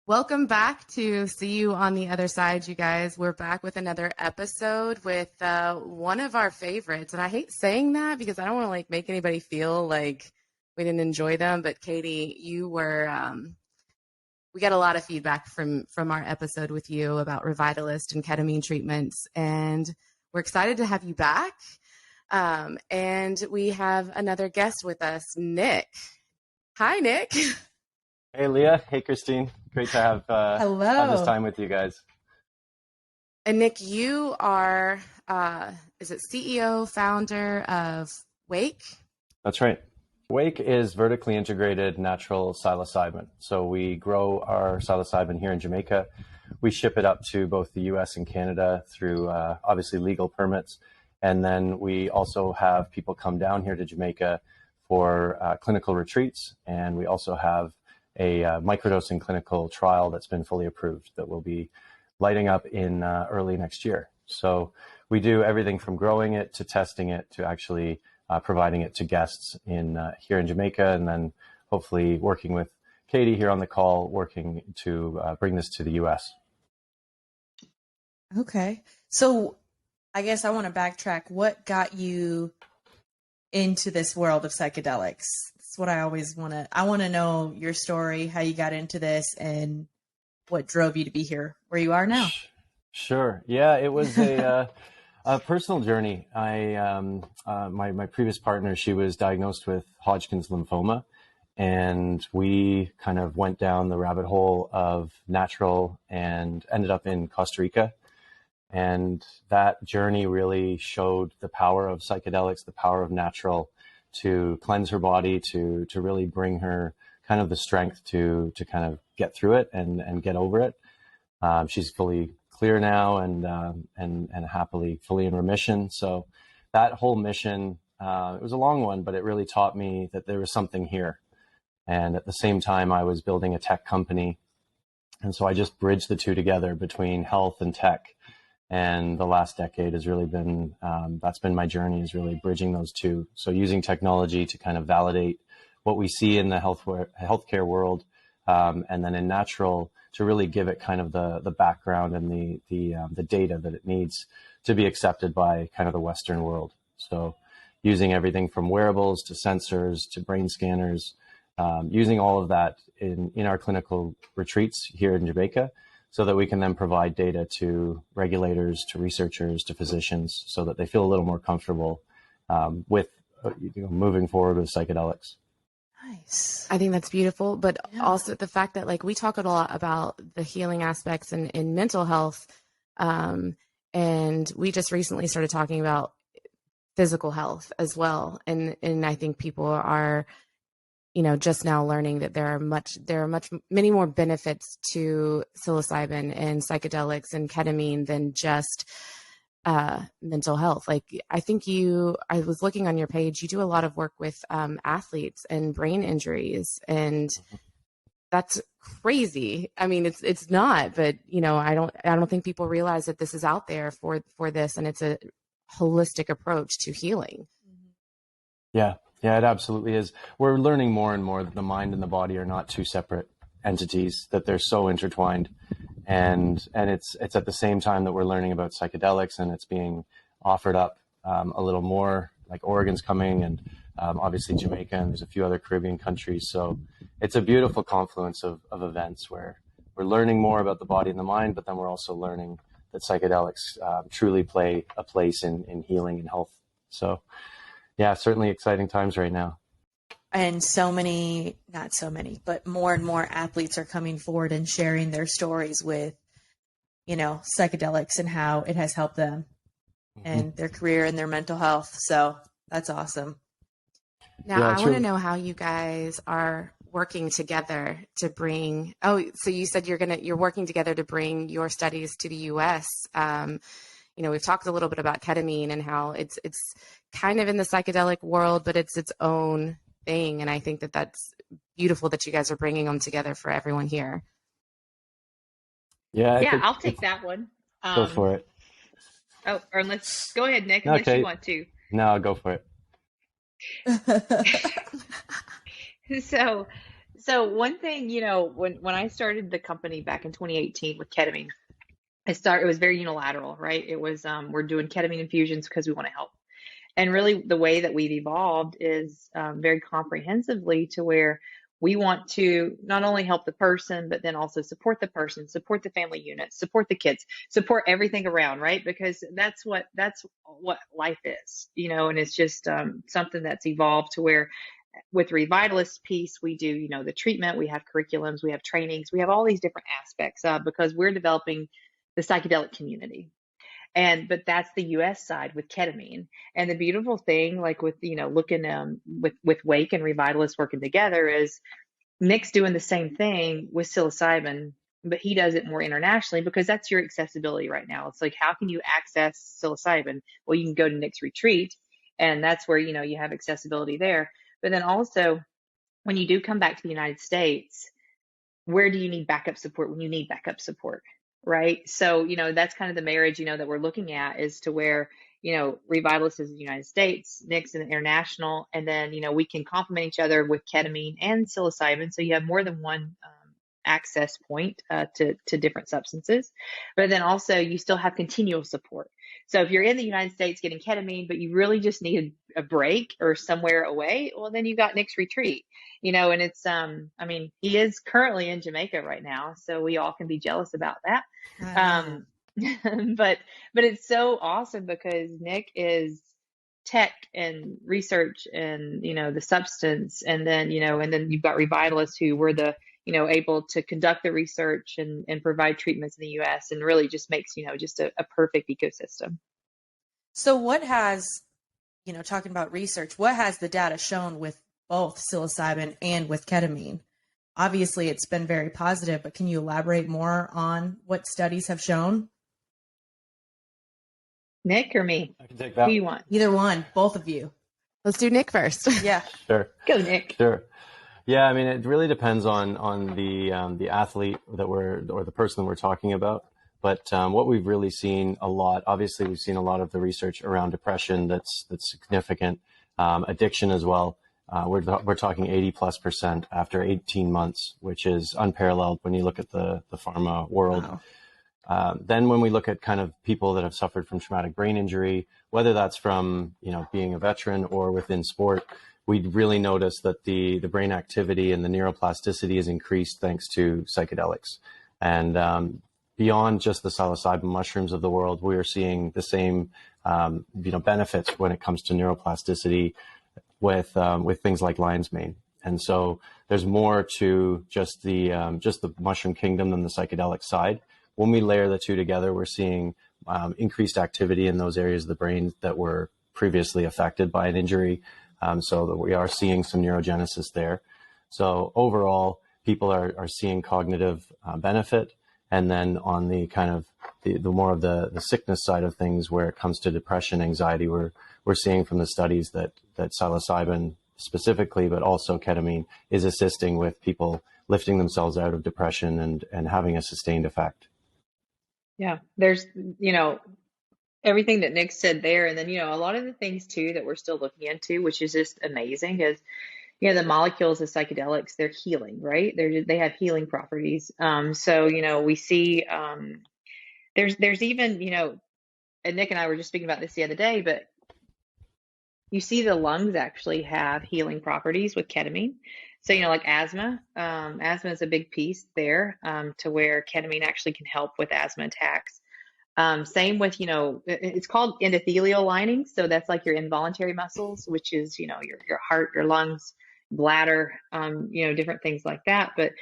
Welcome back to See You on the Other Side, you guys. We're back with another episode with one of our favorites. And I hate saying that because I don't want to make anybody feel like we didn't enjoy them. But Katie, you were, we got a lot of feedback from our episode with you about Revitalist and ketamine treatments. And we're excited to have you back. And we have another guest with us, Nick. Hi, Nick. Hey, Leah. Hey, Christine. Great to have this time with you guys. And Nick, you are, is it CEO, founder of Wake? That's right. Wake is vertically integrated natural psilocybin. So we grow our psilocybin here in Jamaica. We ship it up to both the US and Canada through obviously legal permits. And then we also have people come down here to Jamaica for clinical retreats. And we also have a microdosing clinical trial that's been fully approved that will be lighting up in early next year. So we do everything from growing it to testing it to actually providing it to guests here in Jamaica, and then hopefully working with Katie here on the call, working to bring this to the US. Okay. So I guess I want to backtrack. What got you into this world of psychedelics? What I always want to know your story, how you got into this, and what drove you to be here where you are now. Sure. Yeah, it was a personal journey. My previous partner, she was diagnosed with Hodgkin's lymphoma, and we kind of went down the rabbit hole of natural and ended up in Costa Rica. And that journey really showed the power of psychedelics, the power of natural, to cleanse her body, to really bring her kind of the strength to kind of get through it and get over it. She's fully clear now and happily fully in remission. So that whole mission, it was a long one, but it really taught me that there was something here. And at the same time, I was building a tech company. And so I just bridged the two together between health and tech. And the last decade has really been, that's been my journey, is really bridging those two. So using technology to kind of validate what we see in the healthcare world, and then in natural to really give it kind of the background and the data that it needs to be accepted by kind of the Western world. So using everything from wearables to sensors to brain scanners, using all of that in our clinical retreats here in Jamaica, so that we can then provide data to regulators, to researchers, to physicians, so that they feel a little more comfortable with moving forward with psychedelics. Nice. I think that's beautiful, but also the fact that we talk a lot about the healing aspects in mental health, and we just recently started talking about physical health as well, and I think people are just now learning that there are many more benefits to psilocybin and psychedelics and ketamine than just mental health. I think I was looking on your page, you do a lot of work with athletes and brain injuries, and that's crazy. I mean, it's not, but I don't think people realize that this is out there for this, and it's a holistic approach to healing. Yeah. Yeah, it absolutely is. We're learning more and more that the mind and the body are not two separate entities, that they're so intertwined. And it's at the same time that we're learning about psychedelics, and it's being offered up a little more, like Oregon's coming, and obviously Jamaica, and there's a few other Caribbean countries. So it's a beautiful confluence of events where we're learning more about the body and the mind, but then we're also learning that psychedelics truly play a place in healing and health. So yeah, certainly exciting times right now. And not so many, but more and more athletes are coming forward and sharing their stories with, psychedelics and how it has helped them and their career and their mental health. So that's awesome. Now, I want to know how you guys are working together to bring, so you said you're working together to bring your studies to the US. We've talked a little bit about ketamine and how it's kind of in the psychedelic world, but it's its own thing. And I think that that's beautiful that you guys are bringing them together for everyone here. Yeah, I'll take that one. Go for it. Or unless, go ahead, Nick, unless you want to. No, go for it. So one thing, when I started the company back in 2018 with ketamine, it was very unilateral, right? It was, we're doing ketamine infusions because we want to help. And really the way that we've evolved is very comprehensively to where we want to not only help the person, but then also support the person, support the family unit, support the kids, support everything around, right? Because that's what life is, and it's just something that's evolved to where with Revitalist piece, we do, the treatment, we have curriculums, we have trainings, we have all these different aspects because we're developing the psychedelic community. But that's the US side with ketamine. And the beautiful thing, like with, looking with Wake and Revitalist working together, is Nick's doing the same thing with psilocybin, but he does it more internationally because that's your accessibility right now. It's like, how can you access psilocybin? Well, you can go to Nick's retreat, and that's where, you have accessibility there. But then also, when you do come back to the United States, where do you need backup support when you need backup support? Right. So, that's kind of the marriage, that we're looking at, is to where, Revitalist is in the United States, Nick's in the international, and then, we can complement each other with ketamine and psilocybin. So you have more than one access point to different substances. But then also you still have continual support. So if you're in the United States getting ketamine, but you really just need a break or somewhere away, well, then you got Nick's retreat, and it's, he is currently in Jamaica right now, so we all can be jealous about that. But it's so awesome because Nick is tech and research and, the substance. And then, and then you've got Revitalists who were the, able to conduct the research and provide treatments in the US, and really just makes, just a perfect ecosystem. So what has, talking about research, what has the data shown with both psilocybin and with ketamine? Obviously, it's been very positive, but can you elaborate more on what studies have shown? Nick or me? I can take that. Who you want? Either one, both of you. Let's do Nick first. Yeah. Sure. Go, Nick. Sure. Yeah, it really depends on the athlete or the person that we're talking about. But what we've really seen a lot, obviously, we've seen a lot of the research around depression that's significant, addiction as well. We're talking 80+% after 18 months, which is unparalleled when you look at the pharma world. Wow. Then when we look at kind of people that have suffered from traumatic brain injury, whether that's from, being a veteran or within sport, we really notice that the brain activity and the neuroplasticity is increased thanks to psychedelics. And beyond just the psilocybin mushrooms of the world, we are seeing the same, benefits when it comes to neuroplasticity with things like lion's mane. And so there's more to just the mushroom kingdom than the psychedelic side. When we layer the two together, we're seeing increased activity in those areas of the brain that were previously affected by an injury. So that we are seeing some neurogenesis there. So overall, people are seeing cognitive benefit. And then on the kind of the more of the sickness side of things, where it comes to depression, anxiety, we're seeing from the studies that psilocybin specifically, but also ketamine, is assisting with people lifting themselves out of depression and having a sustained effect. Yeah, there's, everything that Nick said there. And then, a lot of the things too that we're still looking into, which is just amazing, is, the molecules of psychedelics, they're healing, right? They have healing properties. So, we see, there's even, and Nick and I were just speaking about this the other day, but you see the lungs actually have healing properties with ketamine. So, like asthma is a big piece there, to where ketamine actually can help with asthma attacks. Same with, it's called endothelial lining. So that's like your involuntary muscles, which is, your heart, your lungs, bladder, different things like that. But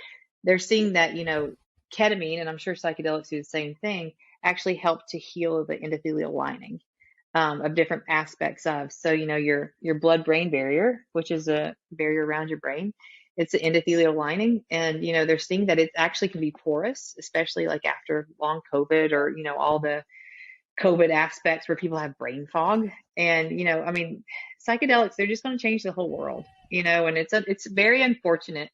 they're seeing that, ketamine, and I'm sure psychedelics do the same thing, actually help to heal the endothelial lining of different aspects of. So, your blood-brain barrier, which is a barrier around your brain, it's an endothelial lining. And, they're seeing that it actually can be porous, especially like after long COVID or, all the COVID aspects where people have brain fog. And, psychedelics, they're just going to change the whole world, and it's very unfortunate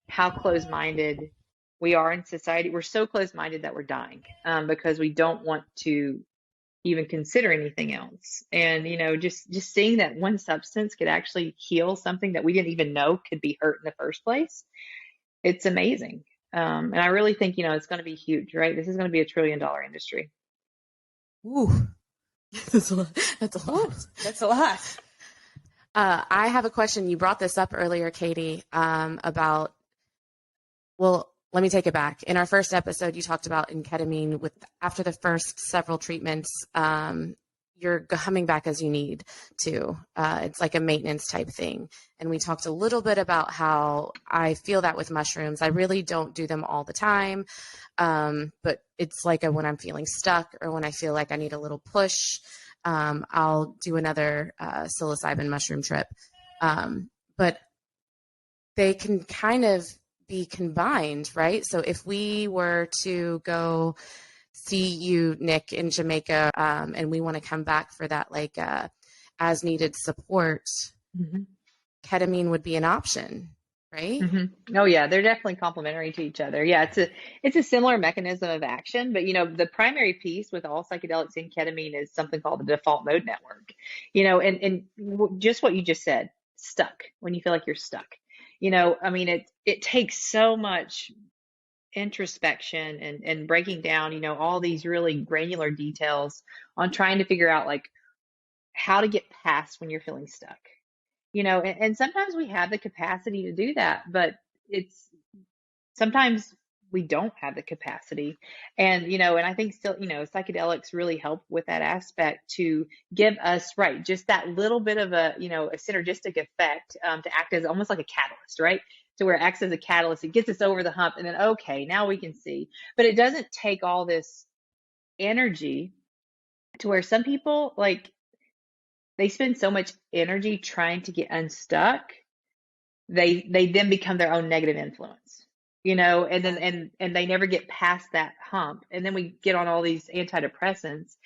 how close-minded we are in society. We're so close-minded that we're dying because we don't want to even consider anything else. And, just seeing that one substance could actually heal something that we didn't even know could be hurt in the first place. It's amazing. And I really think, it's going to be huge, right? This is going to be a $1 trillion industry. Ooh, That's a lot. that's a lot. I have a question. You brought this up earlier, Katie, about, well, let me take it back. In our first episode, you talked about in ketamine after the first several treatments, you're coming back as you need to. It's like a maintenance type thing. And we talked a little bit about how I feel that with mushrooms. I really don't do them all the time. But it's like when I'm feeling stuck or when I feel like I need a little push, I'll do another psilocybin mushroom trip. But they can kind of be combined, right? So if we were to go see you, Nick, in Jamaica, and we want to come back for that like as needed support, ketamine would be an option, right? Oh yeah, they're definitely complementary to each other. Yeah, it's a similar mechanism of action, but the primary piece with all psychedelics and ketamine is something called the default mode network. And just what you just said, stuck, when you feel like you're stuck. I mean, it takes so much introspection and breaking down, all these really granular details on trying to figure out like how to get past when you're feeling stuck. And sometimes we have the capacity to do that, but sometimes we don't have the capacity. And, and I think still, psychedelics really help with that aspect to give us, right, just that little bit of a synergistic effect to act as almost like a catalyst, right? To where it acts as a catalyst, it gets us over the hump, and then, okay, now we can see. But it doesn't take all this energy to where some people, like, they spend so much energy trying to get unstuck, they then become their own negative influence, and then and they never get past that hump. And then we get on all these antidepressants,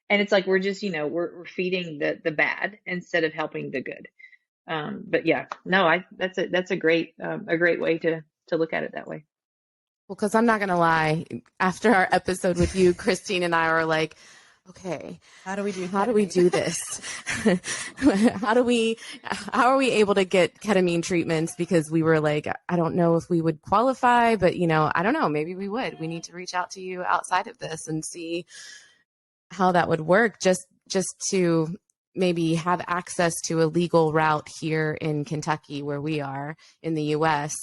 and it's like we're just, we're feeding the bad instead of helping the good. But yeah, no, that's a great way to look at it that way. Well, because I'm not going to lie, after our episode with you, Christine and I were like, okay, how do we do this? how are we able to get ketamine treatments? Because we were like, I don't know if we would qualify, but I don't know, maybe we would. We need to reach out to you outside of this and see how that would work, just to maybe have access to a legal route here in Kentucky, where we are in the US,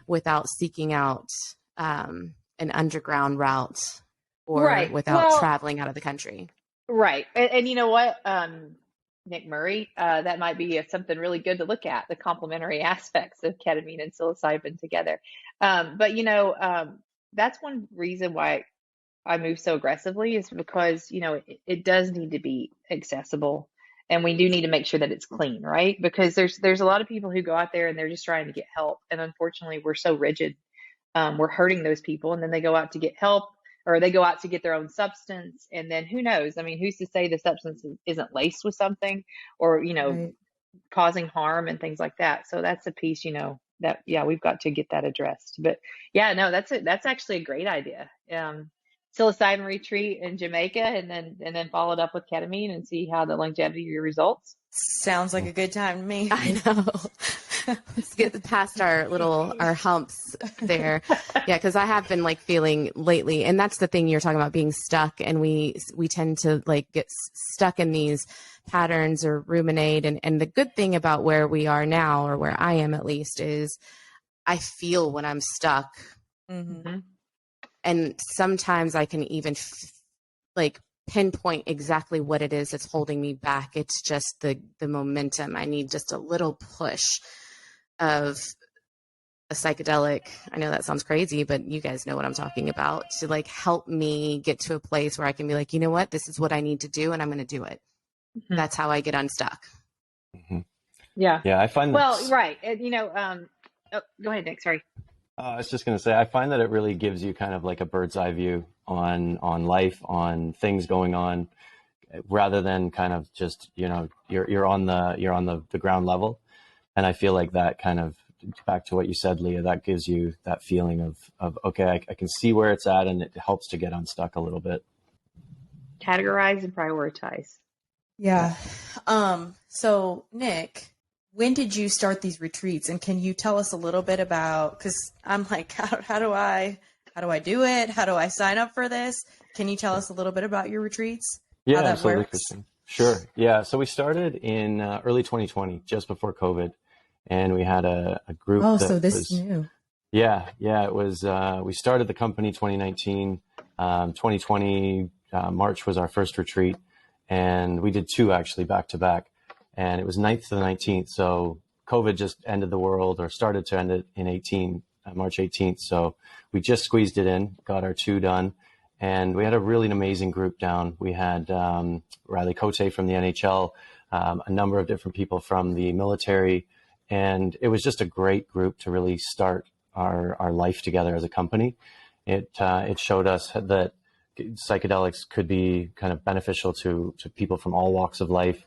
without seeking out an underground route or without traveling out of the country. Right. And you know what, Nick Murray, that might be something really good to look at, the complementary aspects of ketamine and psilocybin together. But that's one reason why I move so aggressively, is because, it does need to be accessible, and we do need to make sure that it's clean, right? Because there's a lot of people who go out there and they're just trying to get help. And unfortunately, we're so rigid. We're hurting those people, and then they go out to get help, or they go out to get their own substance. And then who knows? I mean, who's to say the substance isn't laced with something, or, Right. causing harm and things like that. So that's a piece, that, yeah, we've got to get that addressed. But yeah, no, that's actually a great idea. Psilocybin retreat in Jamaica, and then follow it up with ketamine and see how the longevity of your results. Sounds like a good time to me. I know. Let's get past our humps there. Yeah, because I have been like feeling lately, and that's the thing you're talking about, being stuck, and we tend to like get stuck in these patterns or ruminate. And the good thing about where we are now, or where I am at least, is I feel when I'm stuck. Mm-hmm. And sometimes I can even pinpoint exactly what it is that's holding me back. It's just the momentum. I need just a little push of a psychedelic. I know that sounds crazy, but you guys know what I'm talking about, to like help me get to a place where I can be like, you know what, this is what I need to do, and I'm going to do it. Mm-hmm. That's how I get unstuck. Mm-hmm. Yeah. Yeah. I find well, right. And, go ahead, Nick. Sorry. I was just going to say, I find that it really gives you kind of like a bird's eye view on life, on things going on, rather than kind of just, you're on the ground level. And I feel like that kind of, back to what you said, Leah, that gives you that feeling of okay, I can see where it's at, and it helps to get unstuck a little bit. categorize and prioritize. Yeah. So Nick, when did you start these retreats? And can you tell us a little bit about, because I'm like, how do I do it? How do I sign up for this? Can you tell us a little bit about your retreats? Yeah, How that absolutely, works? Kristen. Sure. Yeah. So we started in early 2020, just before COVID, and we had a group Oh, that so this was, is new. yeah, it was, we started the company 2019, 2020, March was our first retreat, and we did two actually back to back, and it was 9th to the 19th. So COVID just ended the world, or started to end it in March 18th. So we just squeezed it in, got our two done. And we had a really amazing group down. We had Riley Cote from the NHL, a number of different people from the military, and it was just a great group to really start our life together as a company. It showed us that psychedelics could be kind of beneficial to people from all walks of life,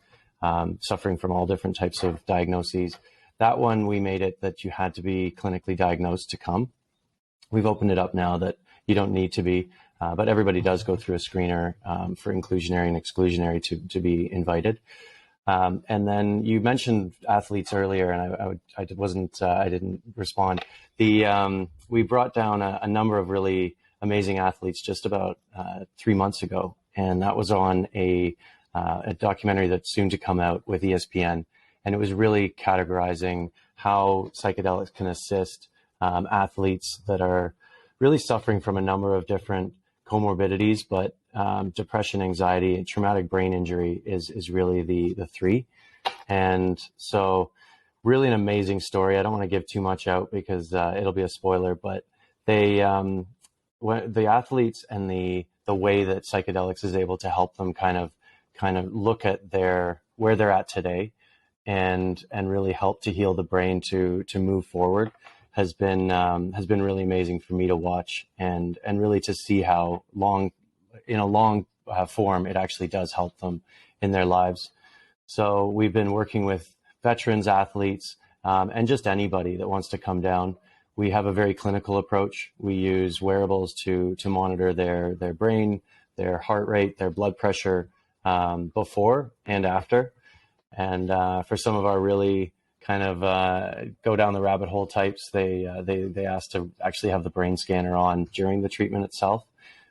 suffering from all different types of diagnoses. That one, we made it that you had to be clinically diagnosed to come. We've opened it up now that you don't need to be. But everybody does go through a screener for inclusionary and exclusionary to be invited. And then you mentioned athletes earlier, and I didn't respond. We brought down a number of really amazing athletes just about 3 months ago, and that was on a documentary that's soon to come out with ESPN, and it was really categorizing how psychedelics can assist athletes that are really suffering from a number of different comorbidities, but depression, anxiety, and traumatic brain injury is really the three. And so really an amazing story. I don't want to give too much out because it'll be a spoiler, but the athletes and the way that psychedelics is able to help them kind of look at where they're at today and really help to heal the brain to move forward has been really amazing for me to watch and really to see how in a long form it actually does help them in their lives. So we've been working with veterans, athletes, and just anybody that wants to come down. We have a very clinical approach. We use wearables to monitor their brain, their heart rate, their blood pressure before and after. And for some of our really kind of go down the rabbit hole types, they asked to actually have the brain scanner on during the treatment itself,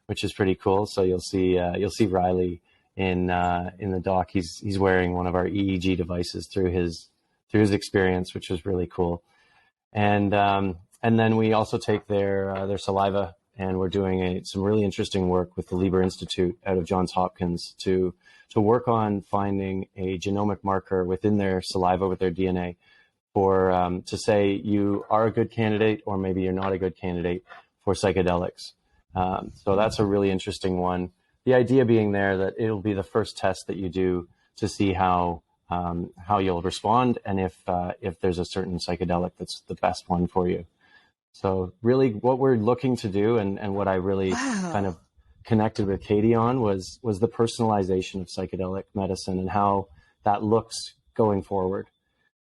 which is pretty cool. So you'll see Riley in the doc. He's wearing one of our EEG devices through his experience, which was really cool. And then we also take their saliva, and we're doing some really interesting work with the Lieber Institute out of Johns Hopkins to work on finding a genomic marker within their saliva with their DNA for to say you are a good candidate or maybe you're not a good candidate for psychedelics. So that's a really interesting one. The idea being there that it'll be the first test that you do to see how you'll respond and if there's a certain psychedelic that's the best one for you. So really what we're looking to do and what I really kind of connected with Katie on was the personalization of psychedelic medicine and how that looks going forward.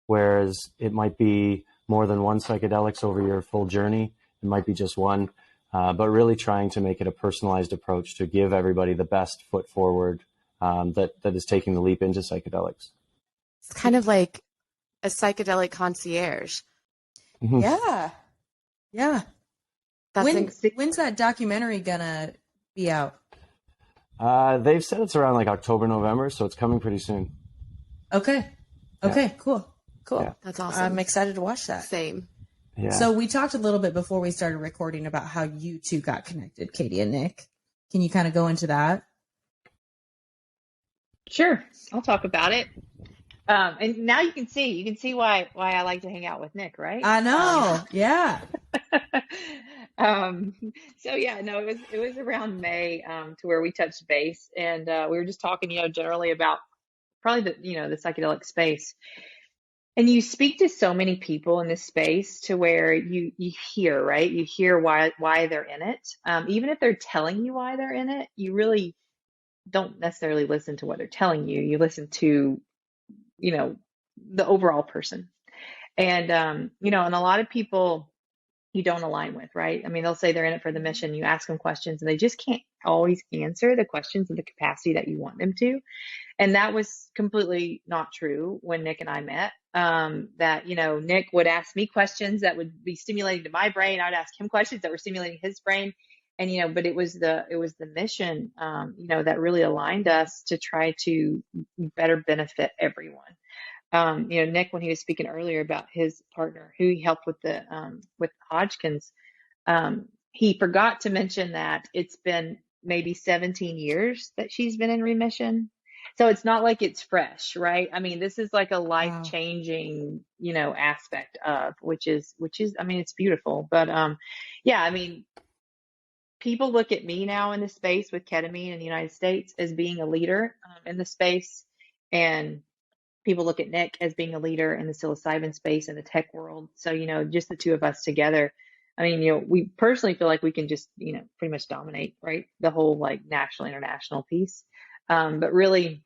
Whereas it might be more than one psychedelics over your full journey. It might be just one, but really trying to make it a personalized approach to give everybody the best foot forward that is taking the leap into psychedelics. It's kind of like a psychedelic concierge. Mm-hmm. Yeah. That's when's that documentary gonna be out? They've said it's around like October, November, so it's coming pretty soon. Okay, cool. Yeah. That's awesome. I'm excited to watch that. Same. Yeah. So we talked a little bit before we started recording about how you two got connected, Katie and Nick. Can you kind of go into that? Sure, I'll talk about it. And now you can see why I like to hang out with Nick, right? I know. Yeah. So yeah, no, it was around May to where we touched base, and we were just talking, generally about probably the psychedelic space. And you speak to so many people in this space to where you hear, right? You hear why they're in it. Even if they're telling you why they're in it, you really don't necessarily listen to what they're telling you. You listen to, the overall person. And, and a lot of people you don't align with, right? I mean, they'll say they're in it for the mission. You ask them questions and they just can't always answer the questions in the capacity that you want them to. And that was completely not true when Nick and I met. That, Nick would ask me questions that would be stimulating to my brain. I'd ask him questions that were stimulating his brain. And, but it was the mission, that really aligned us to try to better benefit everyone. Nick, when he was speaking earlier about his partner who he helped with with Hodgkin's, he forgot to mention that it's been maybe 17 years that she's been in remission. So it's not like it's fresh, right? I mean, this is like a life-changing, aspect of, which is, I mean, it's beautiful. But yeah, I mean, people look at me now in the space with ketamine in the United States as being a leader in the space. And people look at Nick as being a leader in the psilocybin space in the tech world. So, just the two of us together, I mean, we personally feel like we can just, pretty much dominate, right? The whole like national, international piece. But really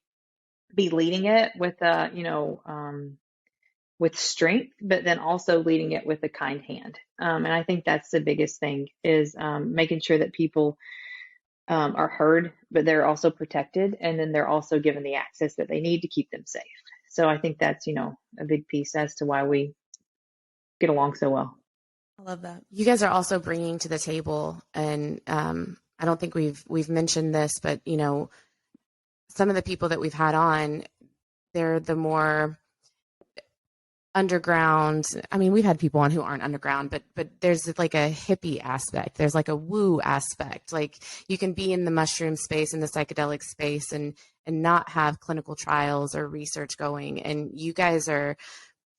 be leading it with, with strength, but then also leading it with a kind hand. And I think that's the biggest thing is making sure that people are heard, but they're also protected. And then they're also given the access that they need to keep them safe. So I think that's, a big piece as to why we get along so well. I love that. You guys are also bringing to the table, and I don't think we've mentioned this, but, some of the people that we've had on, they're the more underground. I mean, we've had people on who aren't underground, but there's like a hippie aspect. There's like a woo aspect. Like you can be in the mushroom space, in the psychedelic space, and not have clinical trials or research going. And you guys are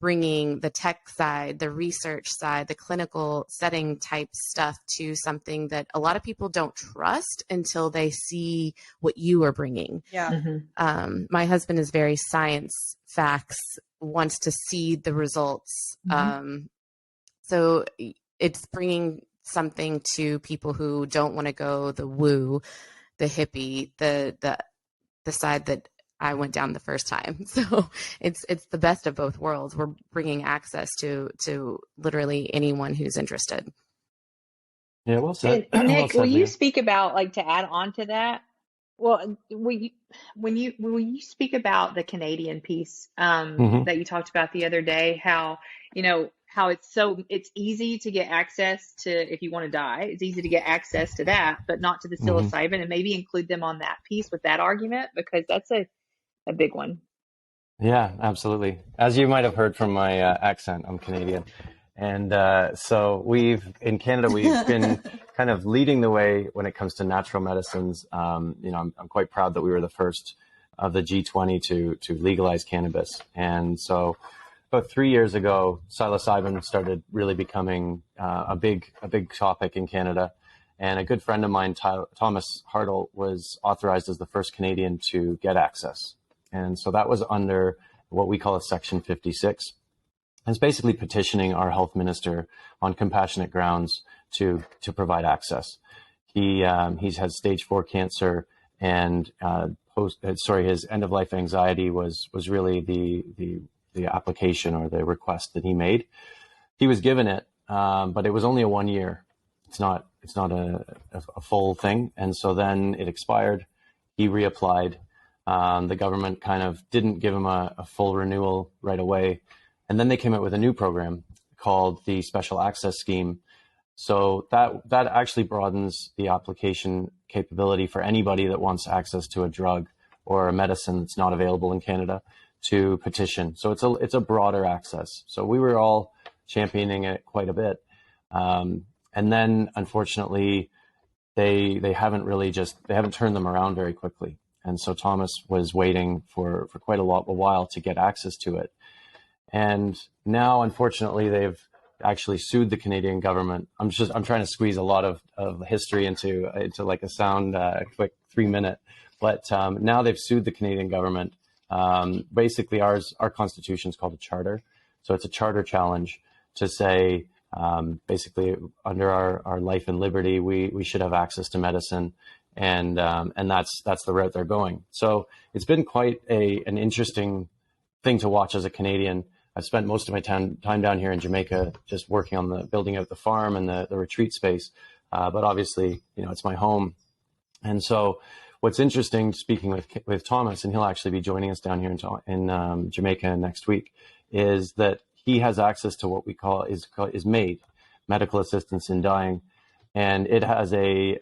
bringing the tech side, the research side, the clinical setting type stuff to something that a lot of people don't trust until they see what you are bringing. Yeah. Mm-hmm. My husband is very science facts, wants to see the results. Mm-hmm. So it's bringing something to people who don't want to go the woo, the hippie, the side that I went down the first time. So it's the best of both worlds. We're bringing access to literally anyone who's interested. Yeah, well said. And Nick, well said, will you Leah. speak about, like, to add on to that? Well, when you speak about the Canadian piece Mm-hmm. that you talked about the other day, how it's easy to get access to, if you want to die, it's easy to get access to that, but not to the psilocybin, mm-hmm. and maybe include them on that piece with that argument, because that's a big one. Yeah, absolutely. As you might have heard from my accent, I'm Canadian. And so in Canada, we've been kind of leading the way when it comes to natural medicines. I'm quite proud that we were the first of the G20 to legalize cannabis. And so about 3 years ago, psilocybin started really becoming a big topic in Canada. And a good friend of mine, Thomas Hartle, was authorized as the first Canadian to get access. And so that was under what we call a Section 56. It's basically petitioning our health minister on compassionate grounds to provide access. He's had stage 4 cancer, and his end of life anxiety was really the application or the request that he made. He was given it, but it was only a 1 year. It's not a full thing, and so then it expired. He reapplied. The government kind of didn't give him a full renewal right away. And then they came out with a new program called the Special Access Scheme. So that actually broadens the application capability for anybody that wants access to a drug or a medicine that's not available in Canada to petition. So it's a broader access. So we were all championing it quite a bit. And then unfortunately, they haven't turned them around very quickly. And so Thomas was waiting for quite a while to get access to it. And now, unfortunately, they've actually sued the Canadian government. I'm trying to squeeze a lot of history into like a sound quick 3 minute. But now they've sued the Canadian government. Basically, our constitution is called a charter. So it's a charter challenge to say, basically, under our life and liberty, we should have access to medicine. And that's the route they're going. So it's been quite an interesting thing to watch as a Canadian. I've spent most of my time down here in Jamaica just working on the building out the farm and the retreat space. But obviously, it's my home. And so what's interesting, speaking with Thomas, and he'll actually be joining us down here in Jamaica next week, is that he has access to what we call is MAID, medical assistance in dying. And it has a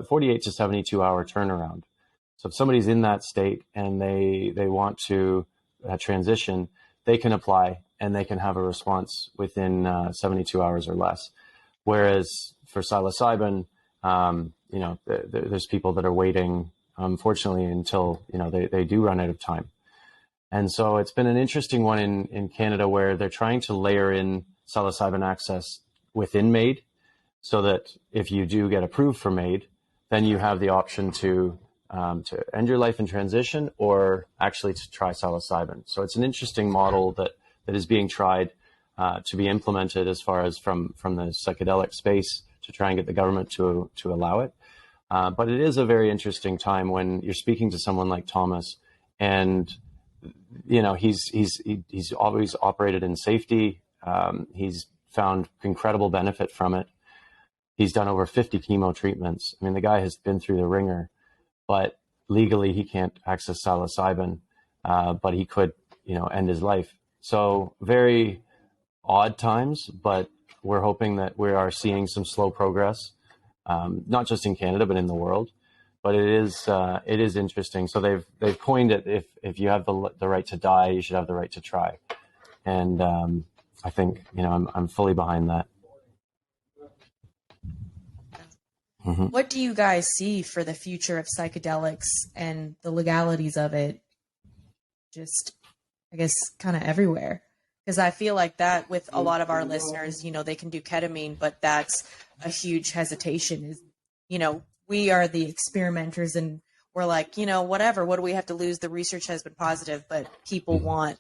48 to 72 hour turnaround. So if somebody's in that state and they want to transition, they can apply and they can have a response within 72 hours or less. Whereas for psilocybin, there's people that are waiting, unfortunately, until, they do run out of time. And so it's been an interesting one in Canada where they're trying to layer in psilocybin access within MAID, so that if you do get approved for MAID, then you have the option to end your life in transition or actually to try psilocybin. So it's an interesting model that is being tried to be implemented as far as from the psychedelic space to try and get the government to allow it. But it is a very interesting time when you're speaking to someone like Thomas, and he's always operated in safety. He's found incredible benefit from it. He's done over 50 chemo treatments. I mean, the guy has been through the ringer, but legally he can't access psilocybin, but he could, end his life. So very odd times, but we're hoping that we are seeing some slow progress, not just in Canada, but in the world. But it is interesting. So they've coined it, if you have the right to die, you should have the right to try. And I think, I'm fully behind that. Mm-hmm. What do you guys see for the future of psychedelics and the legalities of it? Just, I guess, kind of everywhere. Because I feel like that with a lot of our listeners, they can do ketamine, but that's a huge hesitation. Is, we are the experimenters and we're like, whatever, what do we have to lose? The research has been positive, but people want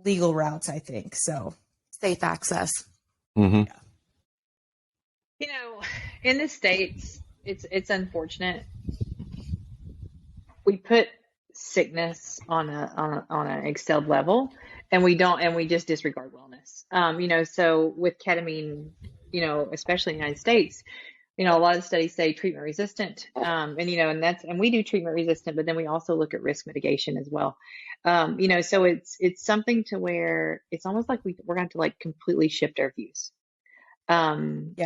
legal routes, I think. So safe access. Mm-hmm. Yeah. In the States, it's unfortunate. We put sickness on an excelled level, and we just disregard wellness. So with ketamine, especially in the United States, a lot of studies say treatment resistant, and we do treatment resistant, but then we also look at risk mitigation as well. So it's something to where it's almost like we're going to have to completely shift our views. And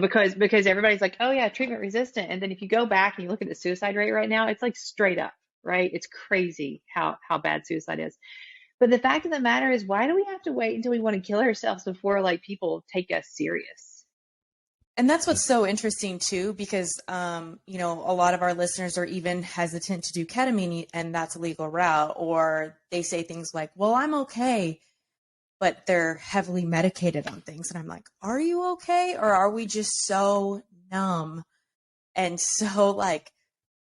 because everybody's like, oh yeah, treatment resistant. And then if you go back and you look at the suicide rate right now, it's straight up, right? It's crazy how bad suicide is. But the fact of the matter is, why do we have to wait until we want to kill ourselves before people take us serious? And that's what's so interesting too, because, a lot of our listeners are even hesitant to do ketamine, and that's a legal route, or they say things like, well, I'm okay, but they're heavily medicated on things. And I'm like, are you okay? Or are we just so numb and so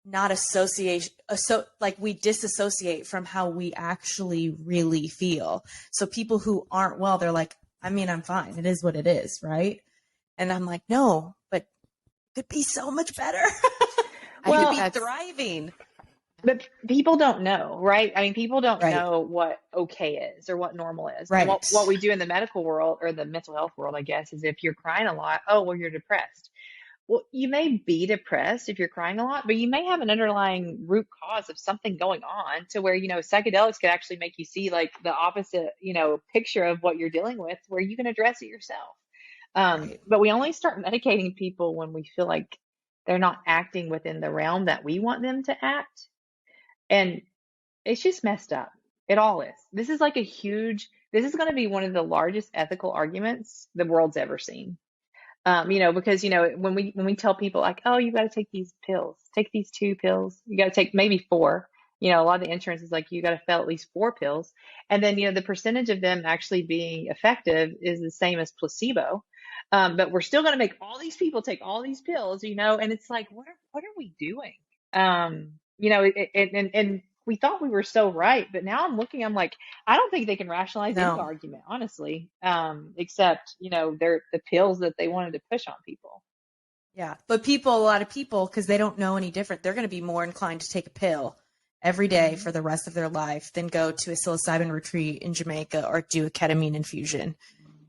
not association? So we disassociate from how we actually really feel. So people who aren't well, they're like, I'm fine. It is what it is. Right. And I'm like, no, but it could be so much better. I could be thriving. But people don't know, right? People don't know what okay is or what normal is. Right. And what we do in the medical world, or the mental health world, I guess, is if you're crying a lot, oh, well, you're depressed. Well, you may be depressed if you're crying a lot, but you may have an underlying root cause of something going on to where, psychedelics could actually make you see the opposite, picture of what you're dealing with, where you can address it yourself. But we only start medicating people when we feel like they're not acting within the realm that we want them to act. And it's just messed up. It all is. This is this is going to be one of the largest ethical arguments the world's ever seen. Because, when we tell people oh, you got to take these pills, take these 2 pills, you got to take maybe 4, a lot of the insurance is you got to fill at least 4 pills. And then, the percentage of them actually being effective is the same as placebo. But we're still going to make all these people take all these pills, and it's what are we doing? And we thought we were so right, but now I'm like, I don't think they can rationalize any argument, honestly, except, they're the pills that they wanted to push on people. Yeah. But a lot of people, because they don't know any different, they're going to be more inclined to take a pill every day for the rest of their life than go to a psilocybin retreat in Jamaica or do a ketamine infusion,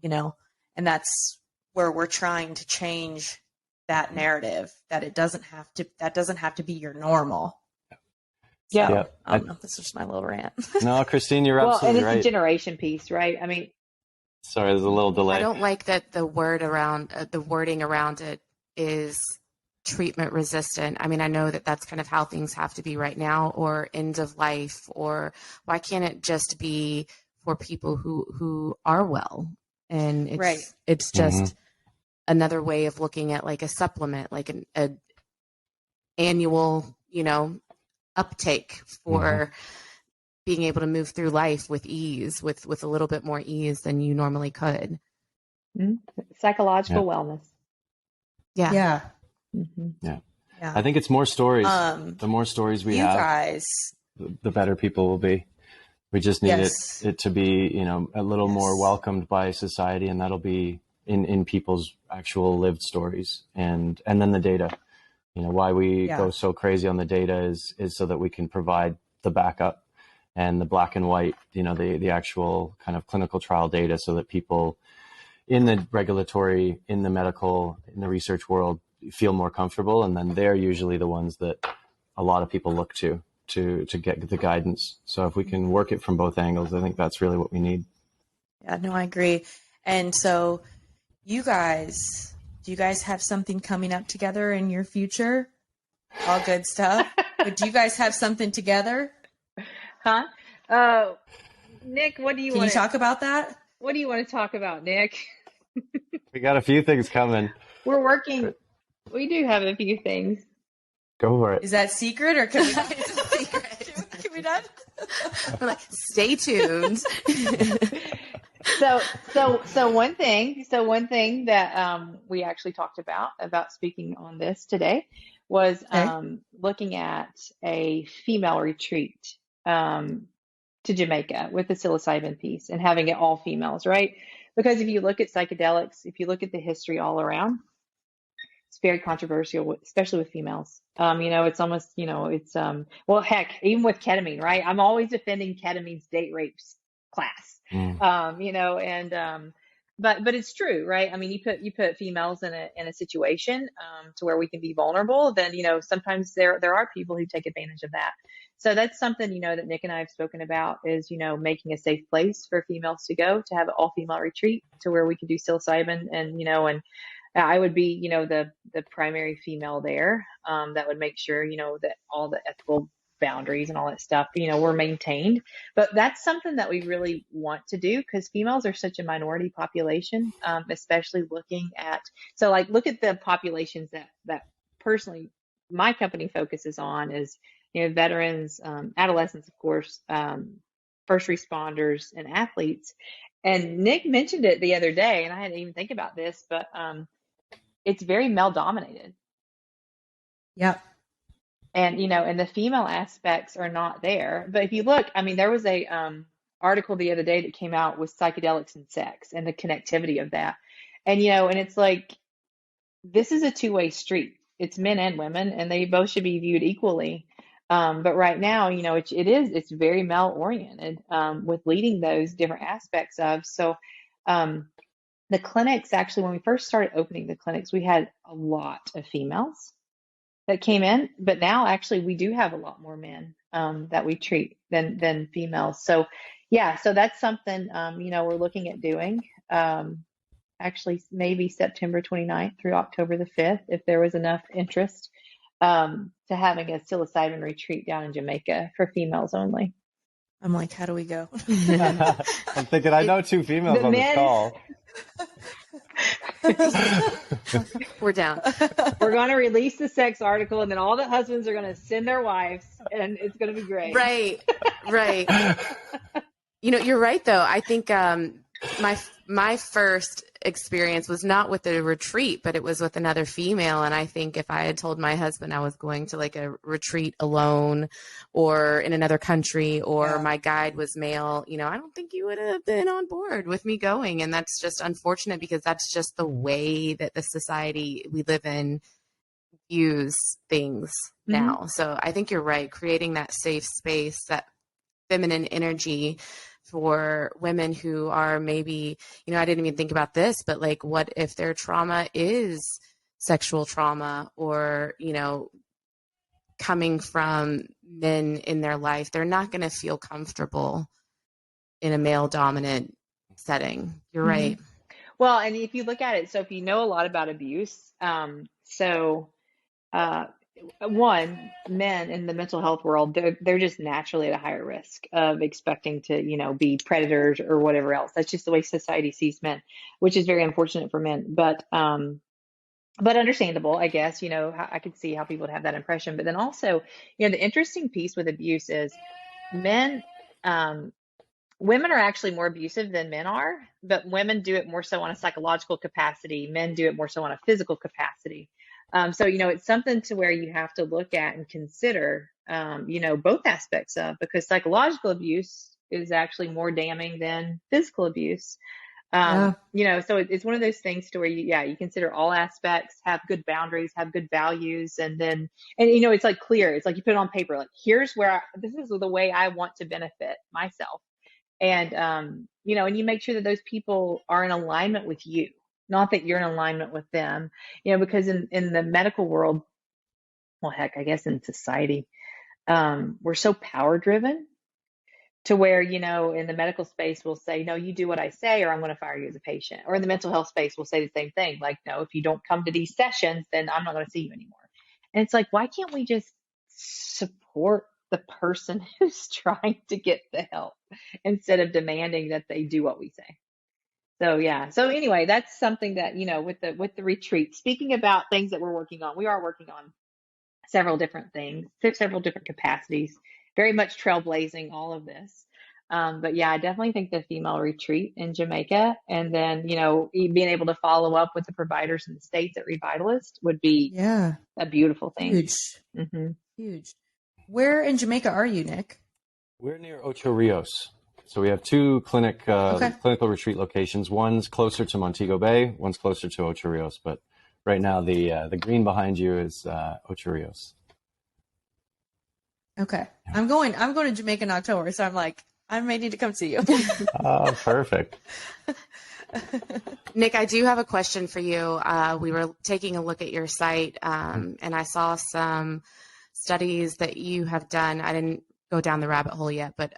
you know? And that's where we're trying to change that narrative, that doesn't have to be your normal. Yeah. So, I don't know. This is my little rant. No, Christine, you're Well, and absolutely it's right. a generation piece, right? I mean, Sorry, there's a little delay. I don't like that the wording around it is treatment resistant. I mean, I know that that's kind of how things have to be right now, or end of life, or why can't it just be for people who are well? And it's just another way of looking at like a supplement, like an annual, uptake for being able to move through life with ease, with a little bit more ease than you normally could. psychological wellness. Yeah. Yeah. Mm-hmm. Yeah. I think it's more stories. The more stories we have, guys, the better people will be. We just need it to be, a little more welcomed by society, and that'll be in people's actual lived stories. And then the data, why we go so crazy on the data is so that we can provide the backup and the black and white, the actual kind of clinical trial data, so that people in the regulatory, in the medical, in the research world feel more comfortable. And then they're usually the ones that a lot of people look to get the guidance. So if we can work it from both angles, I think that's really what we need. Yeah, no, I agree. And so do you guys have something coming up together in your future? All good stuff. But do you guys have something together? Huh? Nick, what do you want? Can you talk about that? What do you want to talk about, Nick? We got a few things coming. We're working. We do have a few things. Go for it. Is that secret, or can we? Can we not? We're like, stay tuned. So one thing that we actually talked about speaking on this today was looking at a female retreat to Jamaica with the psilocybin piece, and having it all females, right? Because if you look at psychedelics, if you look at the history all around, it's very controversial, especially with females. It's almost, well, heck, even with ketamine, right? I'm always defending ketamine's date rapes class, but it's true, right? I mean, you put females in a situation to where we can be vulnerable, then, sometimes there are people who take advantage of that. So that's something, that Nick and I have spoken about is, making a safe place for females to go, to have an all female retreat to where we can do psilocybin, and I would be, the primary female there, that would make sure, that all the ethical boundaries and all that stuff, were maintained. But that's something that we really want to do, because females are such a minority population, especially looking at, look at the populations that personally my company focuses on is, veterans, adolescents, of course, first responders, and athletes. And Nick mentioned it the other day, and I didn't even think about this, but it's very male dominated. Yep. And, and the female aspects are not there. But if you look, I mean, there was a article the other day that came out with psychedelics and sex and the connectivity of that. And, and it's like, this is a two-way street. It's men and women, and they both should be viewed equally. But right now, it's very male oriented, with leading those different aspects of. So, the clinics, actually, when we first started opening the clinics, we had a lot of females that came in, but now actually we do have a lot more men that we treat than females. So so that's something we're looking at doing. Actually, maybe September 29th through October the 5th, if there was enough interest, to having a psilocybin retreat down in Jamaica for females only. I'm like, how do we go? I'm thinking, I know two females on this call. We're down. We're going to release the sex article, and then all the husbands are going to send their wives, and it's going to be great. Right. You're right, though. I think my first experience was not with the retreat, but it was with another female. And I think if I had told my husband I was going to like a retreat alone or in another country, or my guide was male, I don't think he would have been on board with me going. And that's just unfortunate, because that's just the way that the society we live in use things now. So I think you're right. Creating that safe space, that feminine energy for women who are maybe, I didn't even think about this, but like, what if their trauma is sexual trauma or, coming from men in their life? They're not going to feel comfortable in a male dominant setting. You're right. Well, and if you look at it, so if you know a lot about abuse, one, men in the mental health world, they're just naturally at a higher risk of expecting to, be predators or whatever else. That's just the way society sees men, which is very unfortunate for men. But understandable, I guess. I could see how people would have that impression. But then also, the interesting piece with abuse is men. Women are actually more abusive than men are, but women do it more so on a psychological capacity. Men do it more so on a physical capacity. So, it's something to where you have to look at and consider, both aspects of, because psychological abuse is actually more damning than physical abuse. So it's one of those things to where you consider all aspects, have good boundaries, have good values. And it's like clear. It's like you put it on paper, like, here's where this is the way I want to benefit myself. And, and you make sure that those people are in alignment with you, not that you're in alignment with them, because in the medical world, well, heck, I guess in society, we're so power driven to where, in the medical space, we'll say, no, you do what I say, or I'm going to fire you as a patient. Or in the mental health space, we'll say the same thing. Like, no, if you don't come to these sessions, then I'm not going to see you anymore. And it's like, why can't we just support the person who's trying to get the help instead of demanding that they do what we say? So, yeah. So anyway, that's something that, with the retreat, speaking about things that we're working on, we are working on several different things, several different capacities, very much trailblazing all of this. But yeah, I definitely think the female retreat in Jamaica, and then, being able to follow up with the providers in the States at Revitalist would be a beautiful thing. Huge. Huge. Where in Jamaica are you, Nick? We're near Ocho Rios. So we have two clinical retreat locations. One's closer to Montego Bay, one's closer to Ocho Rios. But right now, the green behind you is Ocho Rios. Okay, I'm going to Jamaica in October, so I'm like, I may need to come see you. Oh, perfect. Nick, I do have a question for you. We were taking a look at your site, and I saw some studies that you have done. I didn't go down the rabbit hole yet, but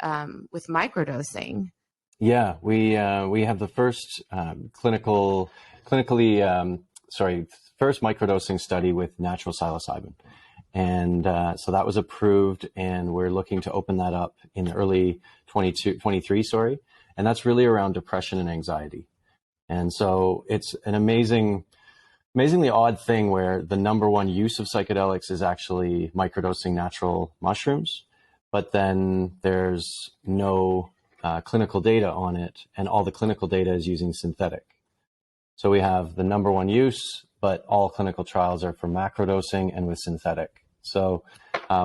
with microdosing. Yeah, we have the first first microdosing study with natural psilocybin. And so that was approved, and we're looking to open that up in early 23. And that's really around depression and anxiety. And so it's an amazingly odd thing where the number one use of psychedelics is actually microdosing natural mushrooms, but then there's no clinical data on it, and all the clinical data is using synthetic. So we have the number one use, but all clinical trials are for macrodosing and with synthetic. So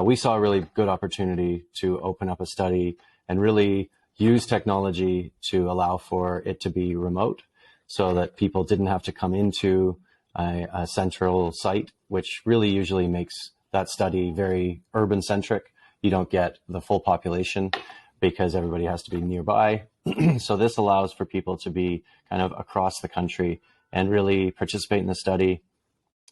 we saw a really good opportunity to open up a study and really use technology to allow for it to be remote, so that people didn't have to come into a central site, which really usually makes that study very urban centric. You don't get the full population because everybody has to be nearby. So this allows for people to be kind of across the country and really participate in the study,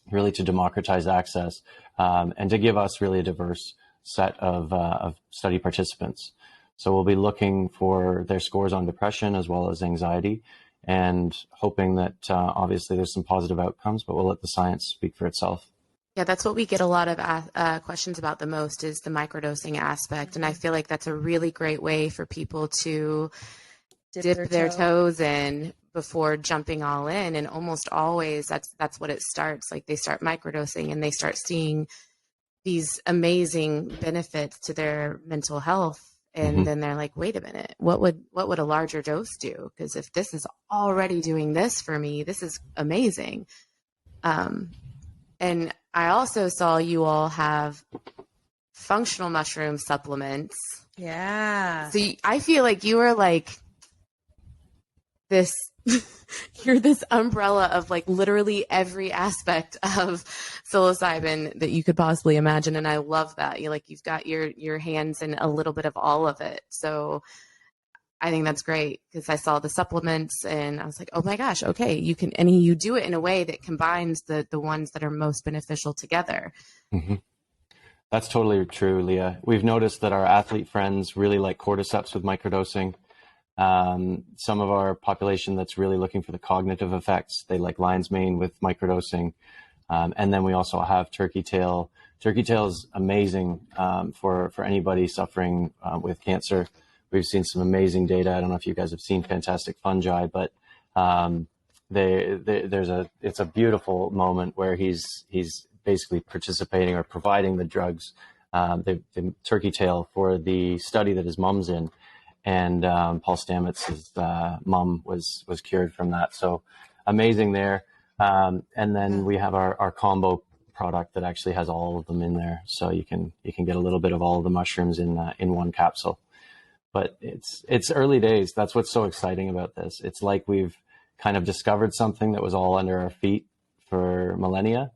really to democratize access, and to give us really a diverse set of study participants. So we'll be looking for their scores on depression as well as anxiety, and hoping that obviously there's some positive outcomes, but we'll let the science speak for itself. Yeah, that's what we get a lot of questions about the most, is the microdosing aspect. And I feel like that's a really great way for people to dip their toes in before jumping all in. And almost always that's what it starts. Like, they start microdosing and they start seeing these amazing benefits to their mental health. And then they're like, wait a minute, what would a larger dose do? Because if this is already doing this for me, this is amazing. And I also saw you all have functional mushroom supplements. Yeah. So I feel like you are like this you're this umbrella of like literally every aspect of psilocybin that you could possibly imagine. And I love that. You've got your hands in a little bit of all of it. So I think that's great, because I saw the supplements and I was like, oh my gosh, okay, you can, and you do it in a way that combines the ones that are most beneficial together. Mm-hmm. That's totally true, Leah. We've noticed that our athlete friends really like cordyceps with microdosing. Some of our population that's really looking for the cognitive effects, they like lion's mane with microdosing. And then we also have turkey tail. Turkey tail is amazing for anybody suffering with cancer. We've seen some amazing data. I don't know if you guys have seen Fantastic Fungi, but it's a beautiful moment where he's basically participating or providing the drugs, the turkey tail, for the study that his mom's in. And Paul Stamets' mom was cured from that. So amazing there. And then we have our combo product that actually has all of them in there. So you can get a little bit of all of the mushrooms in one capsule. But it's early days. That's what's so exciting about this. It's like we've kind of discovered something that was all under our feet for millennia.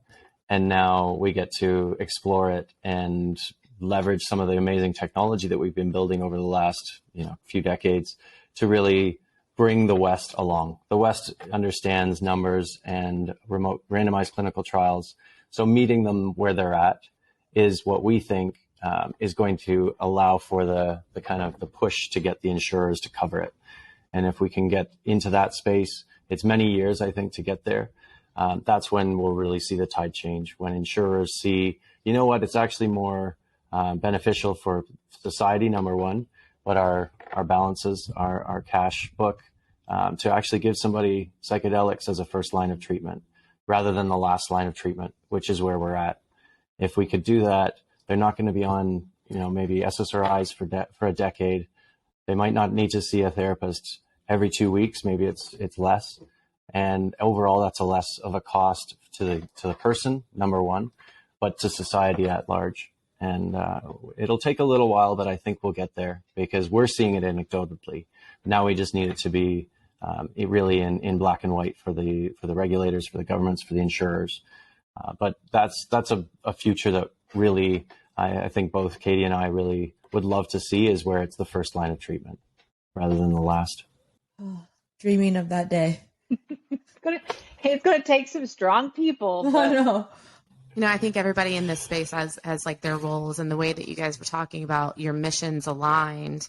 And now we get to explore it and leverage some of the amazing technology that we've been building over the last few decades to really bring the West along. The West understands numbers and remote randomized clinical trials. So meeting them where they're at is what we think is going to allow for the kind of the push to get the insurers to cover it. And if we can get into that space, it's many years, I think, to get there. That's when we'll really see the tide change, when insurers see, it's actually more beneficial for society, number one, but our balances, our cash book, to actually give somebody psychedelics as a first line of treatment rather than the last line of treatment, which is where we're at. If we could do that, they're not going to be on, maybe SSRIs for a decade. They might not need to see a therapist every 2 weeks. Maybe it's less. And overall, that's a less of a cost to the person, number one, but to society at large. And it'll take a little while, but I think we'll get there because we're seeing it anecdotally. Now we just need it to be really in black and white for the regulators, for the governments, for the insurers. But that's a future that really I think both Katie and I really would love to see, is where it's the first line of treatment rather than the last. Oh, dreaming of that day. It's gonna take some strong people. But... I know. I think everybody in this space has like their roles, and the way that you guys were talking about your missions aligned.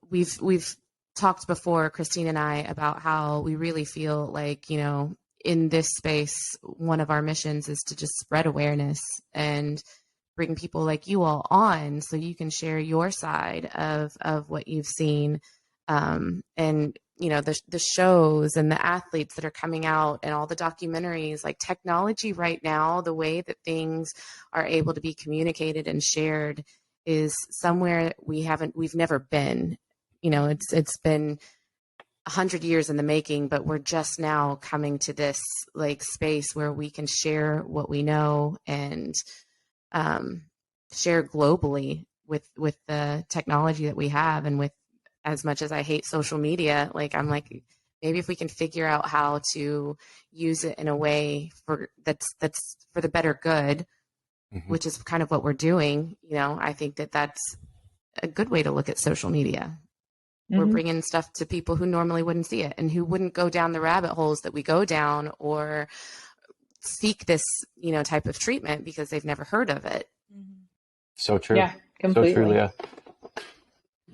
We've talked before, Christine and I, about how we really feel like, in this space, one of our missions is to just spread awareness and bring people like you all on so you can share your side of what you've seen. And the shows and the athletes that are coming out and all the documentaries, like technology right now, the way that things are able to be communicated and shared is somewhere we've never been. It's been 100 years in the making, but we're just now coming to this like space where we can share what we know and share globally with the technology that we have. And with, as much as I hate social media, I'm like, maybe if we can figure out how to use it in a way that's for the better good, mm-hmm. which is kind of what we're doing. I think that's a good way to look at social media. Mm-hmm. We're bringing stuff to people who normally wouldn't see it and who wouldn't go down the rabbit holes that we go down or seek this, type of treatment because they've never heard of it. Mm-hmm. So true. Yeah, completely. So true, Leah.